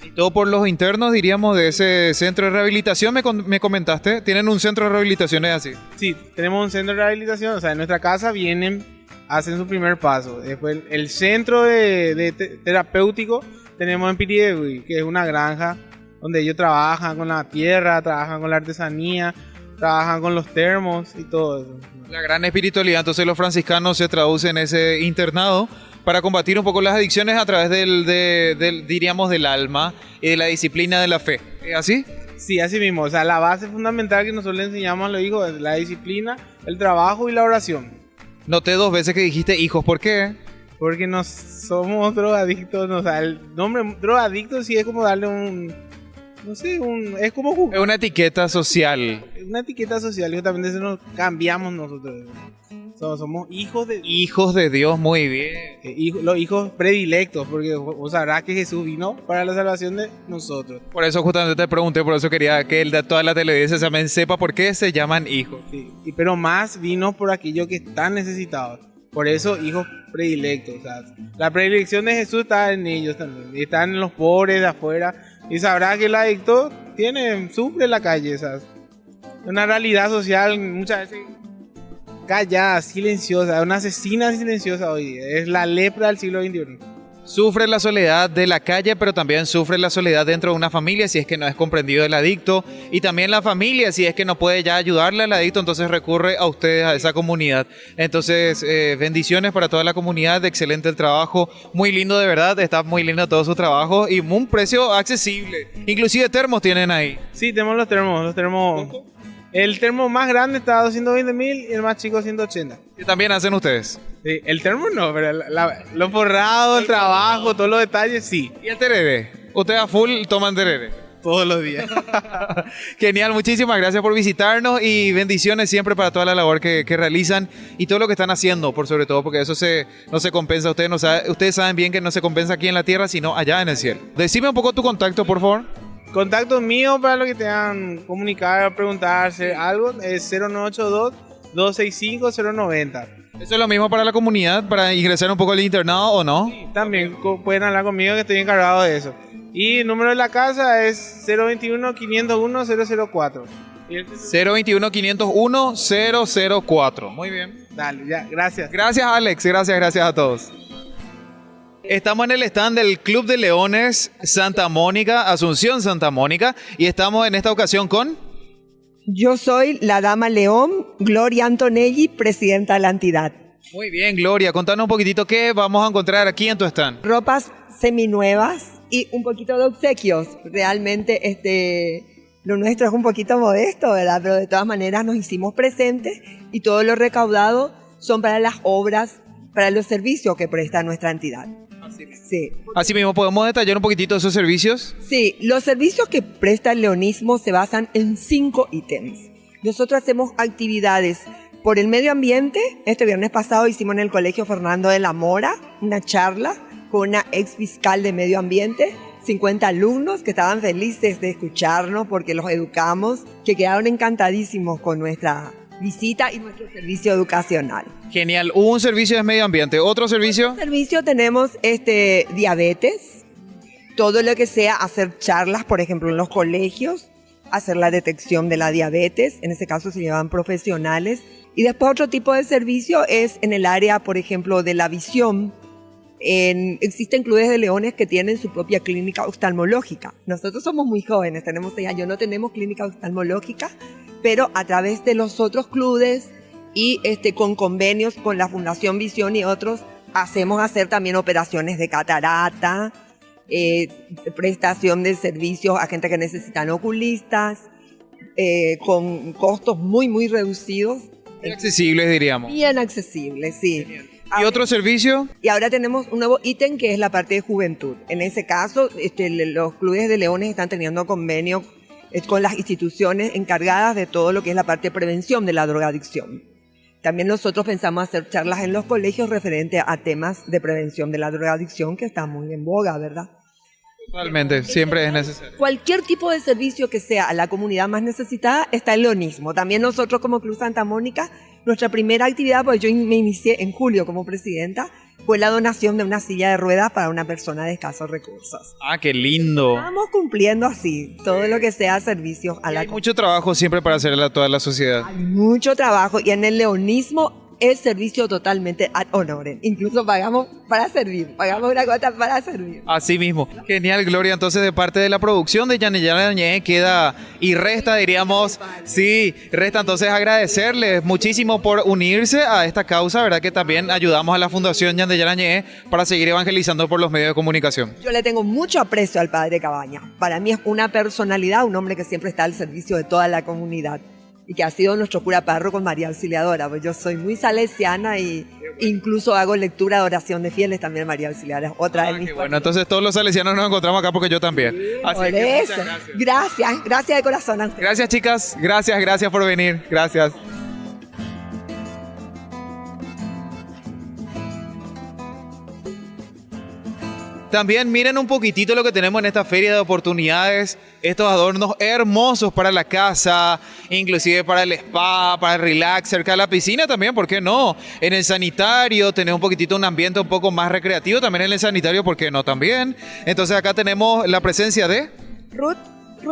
Y todo por los internos, diríamos, de ese centro de rehabilitación, me comentaste. ¿Tienen un centro de rehabilitación, es así? Sí, tenemos un centro de rehabilitación. O sea, en nuestra casa vienen, hacen su primer paso. Después el centro terapéutico tenemos en Piriegui, que es una granja donde ellos trabajan con la tierra, trabajan con la artesanía, trabajan con los termos y todo eso. La gran espiritualidad, entonces los franciscanos se traducen en ese internado para combatir un poco las adicciones a través diríamos, del alma y de la disciplina de la fe. ¿Es así? Sí, así mismo. O sea, la base fundamental que nosotros le enseñamos a los hijos es la disciplina, el trabajo y la oración. Noté 2 veces que dijiste hijos, ¿por qué? Porque no somos drogadictos. O sea, el nombre drogadicto sí es como darle no sé, es como es una etiqueta social. Una etiqueta social, justamente eso nos cambiamos nosotros. Somos hijos de... Hijos de Dios, muy bien. Los hijos predilectos, porque vos sabrás que Jesús vino para la salvación de nosotros. Por eso justamente te pregunté, por eso quería que toda la televidencia también sepa por qué se llaman hijos. Sí, pero más vino por aquellos que están necesitados. Por eso hijos predilectos. O sea, la predilección de Jesús está en ellos también. Están en los pobres de afuera. Y sabrá que el adicto sufre en la calle, ¿sabes? Una realidad social muchas veces callada, silenciosa, una asesina silenciosa hoy día. Es la lepra del siglo XXI. Sufre la soledad de la calle, pero también sufre la soledad dentro de una familia si es que no es comprendido el adicto. Y también la familia, si es que no puede ya ayudarle al adicto, entonces recurre a ustedes, a esa comunidad. Entonces, bendiciones para toda la comunidad, excelente el trabajo, muy lindo de verdad, está muy lindo todo su trabajo y un precio accesible. Inclusive termos tienen ahí. Sí, tenemos los termos. El termo más grande está a 220.000 y el más chico 180. ¿Qué también hacen ustedes? Sí, el termo no, pero lo forrado, el trabajo, todos los detalles, sí. ¿Y el terere? ¿Ustedes a full toman terere? Todos los días. Genial, muchísimas gracias por visitarnos y bendiciones siempre para toda la labor que realizan y todo lo que están haciendo, por sobre todo, porque eso no se compensa. Ustedes saben bien que no se compensa aquí en la tierra, sino allá en el cielo. Decime un poco tu contacto, por favor. Contacto mío para los que tengan comunicar, preguntarse algo es 0982-265-090. ¿Eso es lo mismo para la comunidad, para ingresar un poco al internado o no? Sí, también pueden hablar conmigo que estoy encargado de eso. Y el número de la casa es 021-501-004. 021-501-004. Muy bien. Dale, ya, gracias. Gracias, Alex. Gracias a todos. Estamos en el stand del Club de Leones Santa Mónica, Asunción Santa Mónica, y estamos en esta ocasión con... Yo soy la dama León, Gloria Antonelli, presidenta de la entidad. Muy bien, Gloria, contanos un poquitito qué vamos a encontrar aquí en tu stand. Ropas seminuevas y un poquito de obsequios. Realmente lo nuestro es un poquito modesto, ¿verdad? Pero de todas maneras nos hicimos presentes y todo lo recaudado son para las obras, para los servicios que presta nuestra entidad. Sí. Así mismo, ¿podemos detallar un poquitito esos servicios? Sí, los servicios que presta el leonismo se basan en 5 ítems. Nosotros hacemos actividades por el medio ambiente. Este viernes pasado hicimos en el Colegio Fernando de la Mora una charla con una ex fiscal de medio ambiente, 50 alumnos que estaban felices de escucharnos porque los educamos, que quedaron encantadísimos con nuestra visita y nuestro servicio educacional. Genial. Un servicio de medio ambiente. ¿Otro servicio? Otro servicio tenemos diabetes, todo lo que sea hacer charlas, por ejemplo, en los colegios, hacer la detección de la diabetes, en este caso se llevan profesionales. Y después otro tipo de servicio es en el área, por ejemplo, de la visión. Existen clubes de leones que tienen su propia clínica oftalmológica. Nosotros somos muy jóvenes, tenemos 6 años, no tenemos clínica oftalmológica, pero a través de los otros clubes y con convenios con la Fundación Visión y otros, hacemos también operaciones de catarata, prestación de servicios a gente que necesitan oculistas, con costos muy, muy reducidos. Muy accesibles, diríamos. Bien accesibles, sí. ¿Y otro servicio? Y ahora tenemos un nuevo ítem que es la parte de juventud. En ese caso, los clubes de leones están teniendo convenio con las instituciones encargadas de todo lo que es la parte de prevención de la drogadicción. También nosotros pensamos hacer charlas en los colegios referente a temas de prevención de la drogadicción que está muy en boga, ¿verdad? Totalmente, siempre es necesario. Cualquier tipo de servicio que sea a la comunidad más necesitada está el leonismo. También nosotros como Club Santa Mónica, nuestra primera actividad, pues yo me inicié en julio como presidenta, fue la donación de una silla de ruedas para una persona de escasos recursos. Ah, qué lindo. Estamos cumpliendo así todo lo que sea servicios a la Hay mucho trabajo siempre para hacerle a toda la sociedad. Hay mucho trabajo y en el leonismo es servicio totalmente ad honorem. Incluso pagamos para servir, pagamos una cuota para servir. Así mismo. Genial, Gloria. Entonces, de parte de la producción de Ñandeyara Ñe queda y resta, diríamos, sí, resta entonces agradecerles muchísimo por unirse a esta causa, ¿verdad? Que también ayudamos a la Fundación Ñandeyara Ñe para seguir evangelizando por los medios de comunicación. Yo le tengo mucho aprecio al padre Cabaña. Para mí es una personalidad, un hombre que siempre está al servicio de toda la comunidad y que ha sido nuestro cura párroco María Auxiliadora. Pues yo soy muy salesiana y incluso hago lectura de oración de fieles también María Auxiliadora. Otra de mis bueno, entonces todos los salesianos nos encontramos acá porque yo también. Así por que eso. Gracias de corazón a ustedes. Gracias, chicas. Gracias por venir. Gracias. También miren un poquitito lo que tenemos en esta feria de oportunidades, estos adornos hermosos para la casa, inclusive para el spa, para el relax, cerca de la piscina también, ¿por qué no? En el sanitario tenemos un poquitito un ambiente un poco más recreativo, también en el sanitario, ¿por qué no? También. Entonces acá tenemos la presencia de... Ruth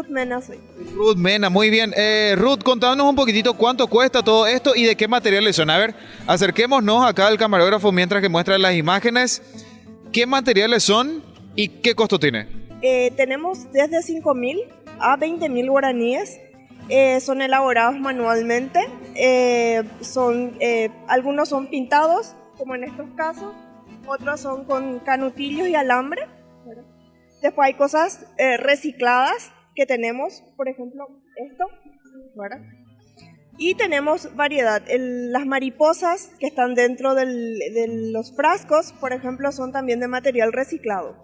Mena soy. Ruth Mena, muy bien. Ruth, contanos un poquitito cuánto cuesta todo esto y de qué materiales son. A ver, acerquémonos acá al camarógrafo mientras que muestra las imágenes. ¿Qué materiales son y qué costo tiene? Tenemos desde 5.000 a 20.000 guaraníes. Son elaborados manualmente. Algunos son pintados, como en estos casos. Otros son con canutillos y alambre. Después hay cosas recicladas que tenemos, por ejemplo, esto. ¿Verdad? Y tenemos variedad. Las mariposas que están dentro de los frascos, por ejemplo, son también de material reciclado.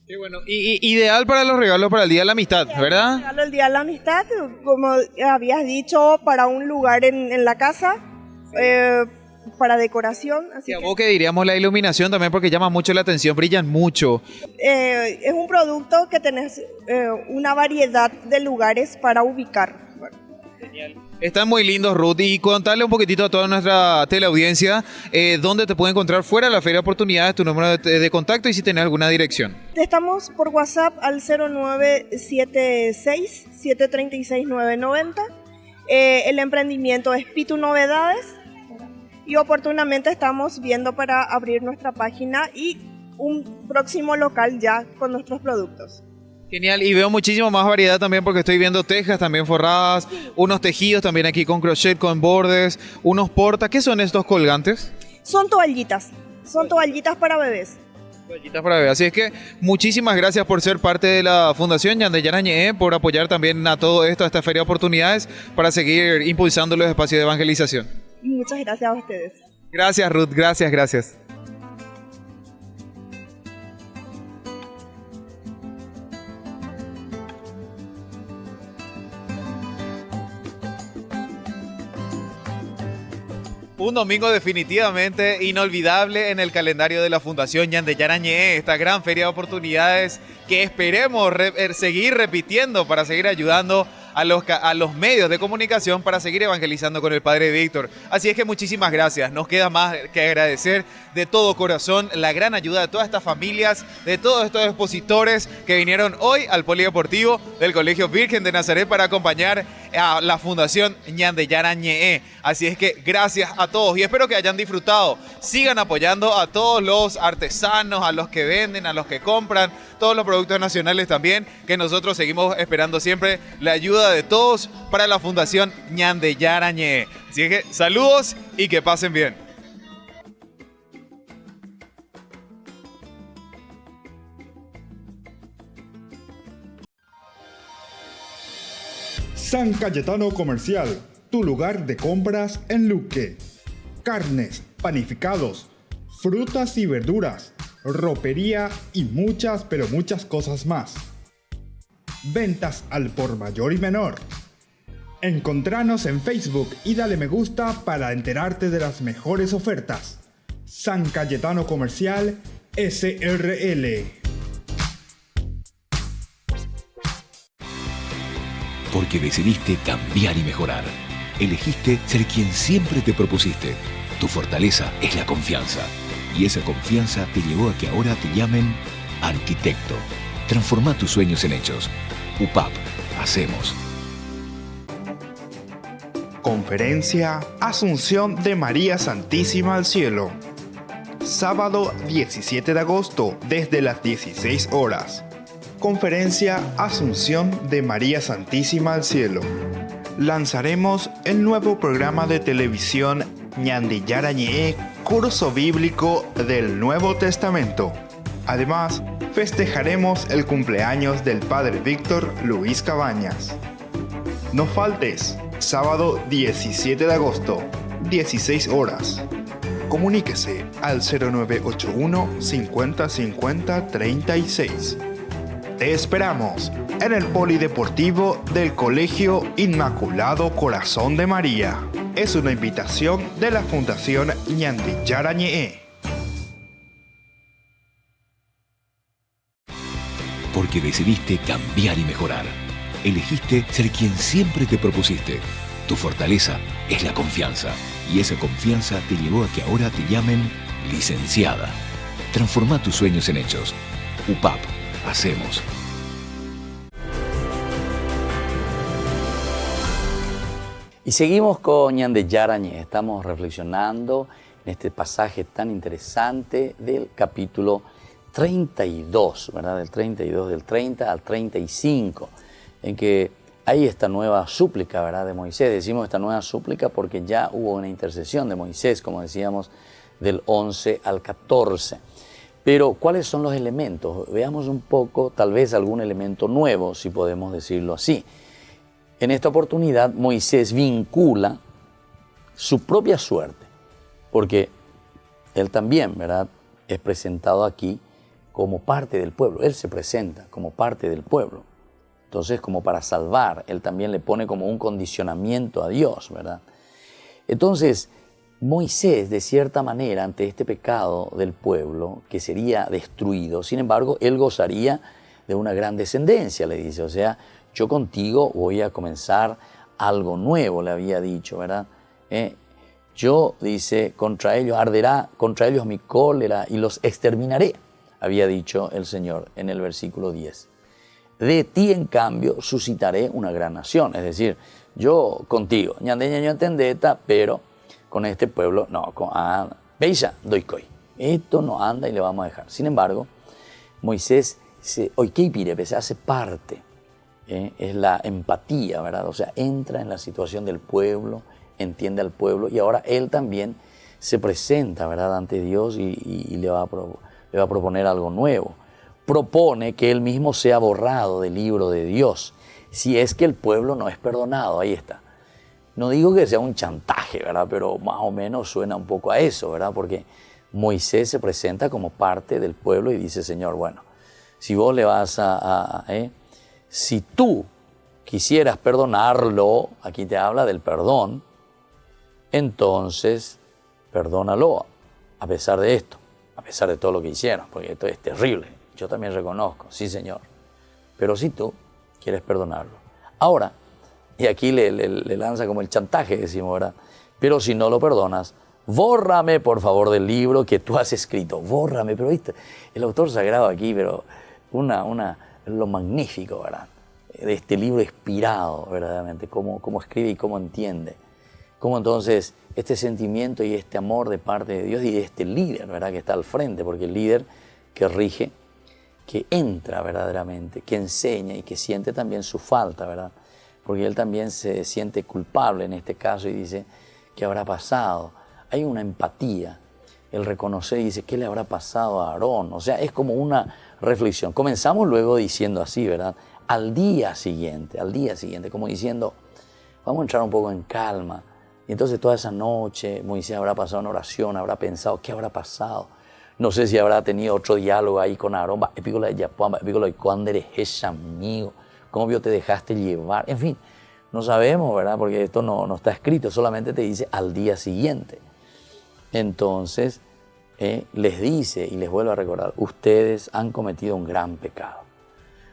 Qué bueno. Y ideal para los regalos para el Día de la Amistad, ¿verdad? Regalo el Día de la Amistad, como habías dicho, para un lugar en la casa, para decoración. Así y a vos que diríamos la iluminación también porque llama mucho la atención, brillan mucho. Es un producto que tenés una variedad de lugares para ubicar. Genial. Están muy lindos, Ruth, y contarle un poquitito a toda nuestra teleaudiencia dónde te puede encontrar fuera de la Feria de Oportunidades, tu número de contacto y si tenés alguna dirección. Estamos por WhatsApp al 0976-736-990. El emprendimiento es Pitu Novedades y oportunamente estamos viendo para abrir nuestra página y un próximo local ya con nuestros productos. Genial, y veo muchísimo más variedad también porque estoy viendo tejas también forradas, unos tejidos también aquí con crochet, con bordes, unos portas. ¿Qué son estos colgantes? Son toallitas para bebés. Toallitas para bebés. Así es que muchísimas gracias por ser parte de la Fundación Ñandeyara Ñe, por apoyar también a todo esto, a esta Feria de Oportunidades, para seguir impulsando los espacios de evangelización. Muchas gracias a ustedes. Gracias, Ruth, gracias. Un domingo definitivamente inolvidable en el calendario de la Fundación Ñandeyara Ñe, esta gran feria de oportunidades que esperemos seguir repitiendo para seguir ayudando a los medios de comunicación para seguir evangelizando con el Padre Víctor. Así es que muchísimas gracias. Nos queda más que agradecer de todo corazón la gran ayuda de todas estas familias, de todos estos expositores que vinieron hoy al Polideportivo del Colegio Virgen de Nazaret para acompañar a la Fundación Ñandeyara Ñe. Así es que gracias a todos y espero que hayan disfrutado. Sigan apoyando a todos los artesanos, a los que venden, a los que compran, todos los productos nacionales también, que nosotros seguimos esperando siempre la ayuda de todos para la Fundación Ñandeyara Ñe. Así que saludos y que pasen bien. San Cayetano Comercial, tu lugar de compras en Luque. Carnes, panificados, frutas y verduras, ropería y muchas, pero muchas cosas más. Ventas al por mayor y menor. Encontranos en Facebook y dale me gusta para enterarte de las mejores ofertas. San Cayetano Comercial SRL. Porque decidiste cambiar y mejorar. Elegiste ser quien siempre te propusiste. Tu fortaleza es la confianza. Y esa confianza te llevó a que ahora te llamen arquitecto. Transforma tus sueños en hechos. UPAP. Hacemos. Conferencia Asunción de María Santísima al Cielo. Sábado 17 de agosto desde las 16 horas. Conferencia Asunción de María Santísima al Cielo. Lanzaremos el nuevo programa de televisión Ñandillara Ñe'e, curso bíblico del Nuevo Testamento. Además, festejaremos el cumpleaños del Padre Víctor Luis Cabañas. No faltes, sábado 17 de agosto, 16 horas. Comuníquese al 0981 50 50 36. Te esperamos en el Polideportivo del Colegio Inmaculado Corazón de María. Es una invitación de la Fundación Ñandillara Ñe'e. Porque decidiste cambiar y mejorar. Elegiste ser quien siempre te propusiste. Tu fortaleza es la confianza. Y esa confianza te llevó a que ahora te llamen licenciada. Transforma tus sueños en hechos. UPAP. Hacemos. Y seguimos con Ñandillara Ñe'e. Estamos reflexionando en este pasaje tan interesante del capítulo 32, ¿verdad? Del 32, del 30 al 35, en que hay esta nueva súplica, ¿verdad? De Moisés. Decimos esta nueva súplica porque ya hubo una intercesión de Moisés, como decíamos, del 11 al 14. Pero, ¿cuáles son los elementos? Veamos un poco, tal vez algún elemento nuevo, si podemos decirlo así. En esta oportunidad, Moisés vincula su propia suerte, porque él también, ¿verdad?, es presentado aquí como parte del pueblo. Él se presenta como parte del pueblo. Entonces, como para salvar, él también le pone como un condicionamiento a Dios, ¿verdad? Entonces, Moisés, de cierta manera, ante este pecado del pueblo, que sería destruido, sin embargo, él gozaría de una gran descendencia, le dice. O sea, yo contigo voy a comenzar algo nuevo, le había dicho, ¿verdad? Yo, dice, contra ellos arderá, contra ellos mi cólera y los exterminaré, había dicho el Señor en el versículo 10. De ti, en cambio, suscitaré una gran nación. Es decir, yo contigo, ñandeña tendeta, pero con este pueblo, no, veisa, doy coi. Esto no anda y le vamos a dejar. Sin embargo, Moisés se hace parte, es la empatía, ¿verdad? O sea, entra en la situación del pueblo, entiende al pueblo y ahora él también se presenta, ¿verdad?, ante Dios y le va a proponer algo nuevo. Propone que él mismo sea borrado del libro de Dios, si es que el pueblo no es perdonado. Ahí está. No digo que sea un chantaje, ¿verdad?, pero más o menos suena un poco a eso, ¿verdad?, porque Moisés se presenta como parte del pueblo y dice, Señor, bueno, si vos le vas si tú quisieras perdonarlo, aquí te habla del perdón, entonces perdónalo a pesar de esto, a pesar de todo lo que hicieron, porque esto es terrible. Yo también reconozco, sí, Señor, pero si tú quieres perdonarlo. Ahora, y aquí le lanza como el chantaje, decimos, ¿verdad? Pero si no lo perdonas, bórrame, por favor, del libro que tú has escrito. Bórrame, pero viste, el autor sagrado aquí, pero lo magnífico, ¿verdad?, de este libro inspirado, verdaderamente, cómo escribe y cómo entiende. Cómo entonces este sentimiento y este amor de parte de Dios y de este líder, ¿verdad?, que está al frente, porque el líder que rige, que entra verdaderamente, que enseña y que siente también su falta, ¿verdad? Porque él también se siente culpable en este caso y dice, ¿qué habrá pasado? Hay una empatía, él reconoce y dice, ¿qué le habrá pasado a Aarón? O sea, es como una reflexión. Comenzamos luego diciendo así, ¿verdad? al día siguiente, como diciendo, vamos a entrar un poco en calma. Y entonces toda esa noche Moisés habrá pasado en oración, habrá pensado, ¿qué habrá pasado? No sé si habrá tenido otro diálogo ahí con Aarón, amigo, cómo vio te dejaste llevar, en fin, no sabemos, ¿verdad? Porque esto no está escrito, solamente te dice al día siguiente. Entonces les dice y les vuelvo a recordar, ustedes han cometido un gran pecado.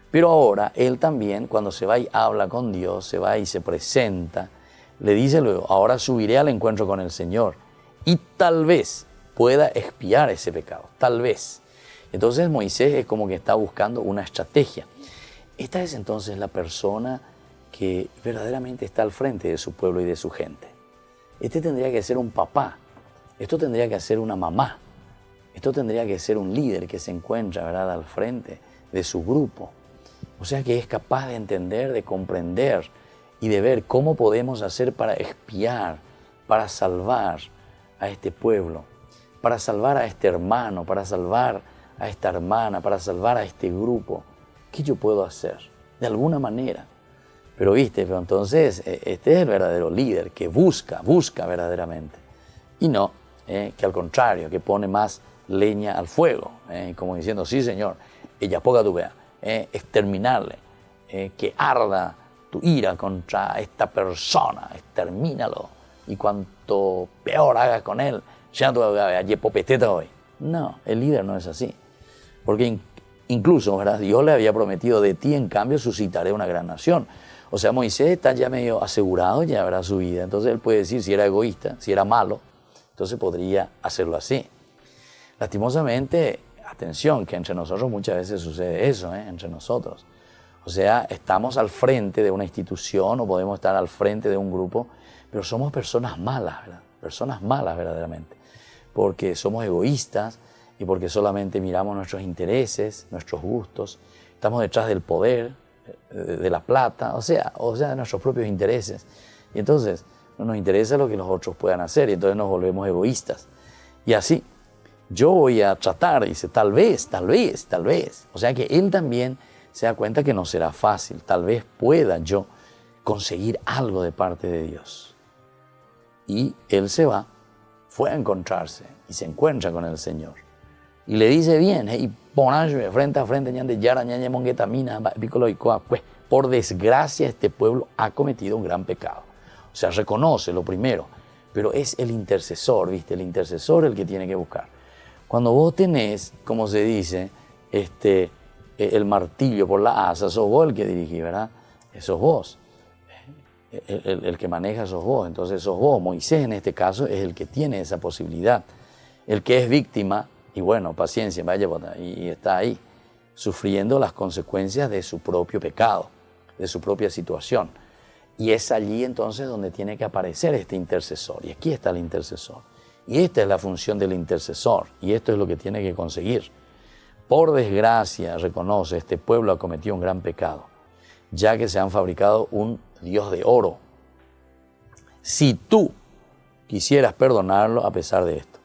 Pero ahora él también, cuando se va y habla con Dios, se va y se presenta, le dice luego, ahora subiré al encuentro con el Señor y tal vez pueda expiar ese pecado, tal vez. Entonces Moisés es como que está buscando una estrategia. Esta es entonces la persona que verdaderamente está al frente de su pueblo y de su gente. Este tendría que ser un papá, esto tendría que ser una mamá, esto tendría que ser un líder que se encuentra, ¿verdad?, al frente de su grupo. O sea que es capaz de entender, de comprender y de ver cómo podemos hacer para expiar, para salvar a este pueblo, para salvar a este hermano, para salvar a esta hermana, para salvar a este grupo. ¿Qué yo puedo hacer? De alguna manera. Pero pero entonces este es el verdadero líder que busca verdaderamente. Y no, que al contrario, que pone más leña al fuego, como diciendo, sí señor, ella poca tu vea, exterminarle, que arda tu ira contra esta persona, extermínalo, y cuanto peor hagas con él, ya tu popeteta hoy. No, el líder no es así, porque incluso, ¿verdad?, Dios le había prometido, de ti en cambio suscitaré una gran nación. O sea, Moisés está ya medio asegurado, ya verá su vida, entonces él puede decir si era egoísta, si era malo, entonces podría hacerlo así. Lastimosamente, atención, que entre nosotros muchas veces sucede eso, entre nosotros. O sea, estamos al frente de una institución o podemos estar al frente de un grupo, pero somos personas malas, ¿verdad? Personas malas verdaderamente, porque somos egoístas y porque solamente miramos nuestros intereses, nuestros gustos, estamos detrás del poder, de la plata, o sea, de nuestros propios intereses. Y entonces no nos interesa lo que los otros puedan hacer y entonces nos volvemos egoístas. Y así, yo voy a tratar, dice, tal vez. O sea que él también se da cuenta que no será fácil. Tal vez pueda yo conseguir algo de parte de Dios. Y él fue a encontrarse y se encuentra con el Señor. Y le dice bien, y ponaje frente a frente, por desgracia este pueblo ha cometido un gran pecado. O sea, reconoce lo primero, pero es el intercesor, ¿viste? El intercesor el que tiene que buscar. Cuando vos tenés, como se dice, el martillo por la asa, sos vos el que dirigís, ¿verdad? Sos vos. El que maneja sos vos, entonces sos vos. Moisés en este caso es el que tiene esa posibilidad. El que es víctima, y bueno, paciencia, vaya, y está ahí, sufriendo las consecuencias de su propio pecado, de su propia situación. Y es allí entonces donde tiene que aparecer este intercesor. Y aquí está el intercesor. Y esta es la función del intercesor. Y esto es lo que tiene que conseguir. Por desgracia, reconoce, este pueblo ha cometido un gran pecado, ya que se han fabricado un Dios de oro. Si tú quisieras perdonarlo a pesar de esto.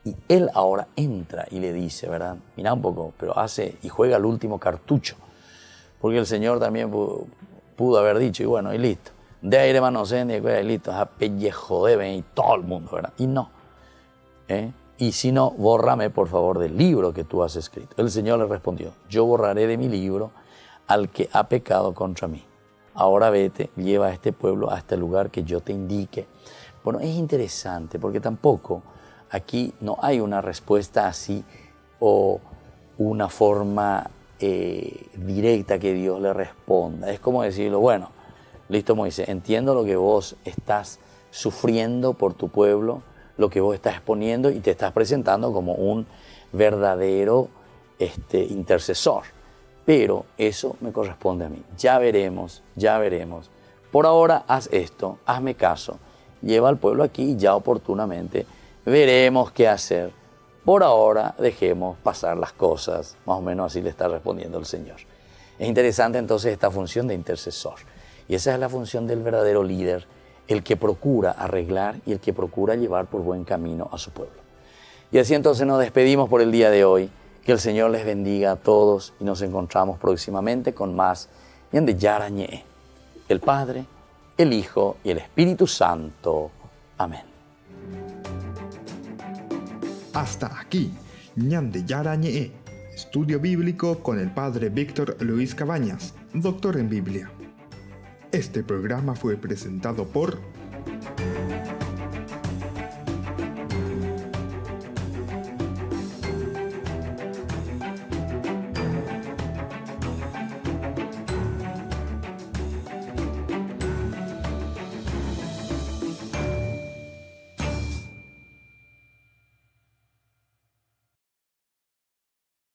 Y él ahora entra y le dice, ¿verdad? Mira un poco, pero hace y juega el último cartucho. Porque el Señor también pudo haber dicho, y bueno, y listo. De aire manosén, y listo, a pellejo de y todo el mundo, ¿verdad? Y no. Y si no, bórrame por favor del libro que tú has escrito. El Señor le respondió, yo borraré de mi libro al que ha pecado contra mí. Ahora vete, lleva a este pueblo a este lugar que yo te indique. Bueno, es interesante porque tampoco aquí no hay una respuesta así o una forma directa que Dios le responda. Es como decirlo, bueno, listo Moisés, entiendo lo que vos estás sufriendo por tu pueblo, lo que vos estás exponiendo y te estás presentando como un verdadero intercesor. Pero eso me corresponde a mí. Ya veremos. Por ahora haz esto, hazme caso. Lleva al pueblo aquí y ya oportunamente veremos qué hacer. Por ahora dejemos pasar las cosas. Más o menos así le está respondiendo el Señor. Es interesante entonces esta función de intercesor. Y esa es la función del verdadero líder, el que procura arreglar y el que procura llevar por buen camino a su pueblo. Y así entonces nos despedimos por el día de hoy. Que el Señor les bendiga a todos y nos encontramos próximamente con más ñande yara ñe. El Padre, el Hijo y el Espíritu Santo. Amén. Hasta aquí, ñande yara ñe, estudio bíblico con el Padre Víctor Luis Cabañas, doctor en Biblia. Este programa fue presentado por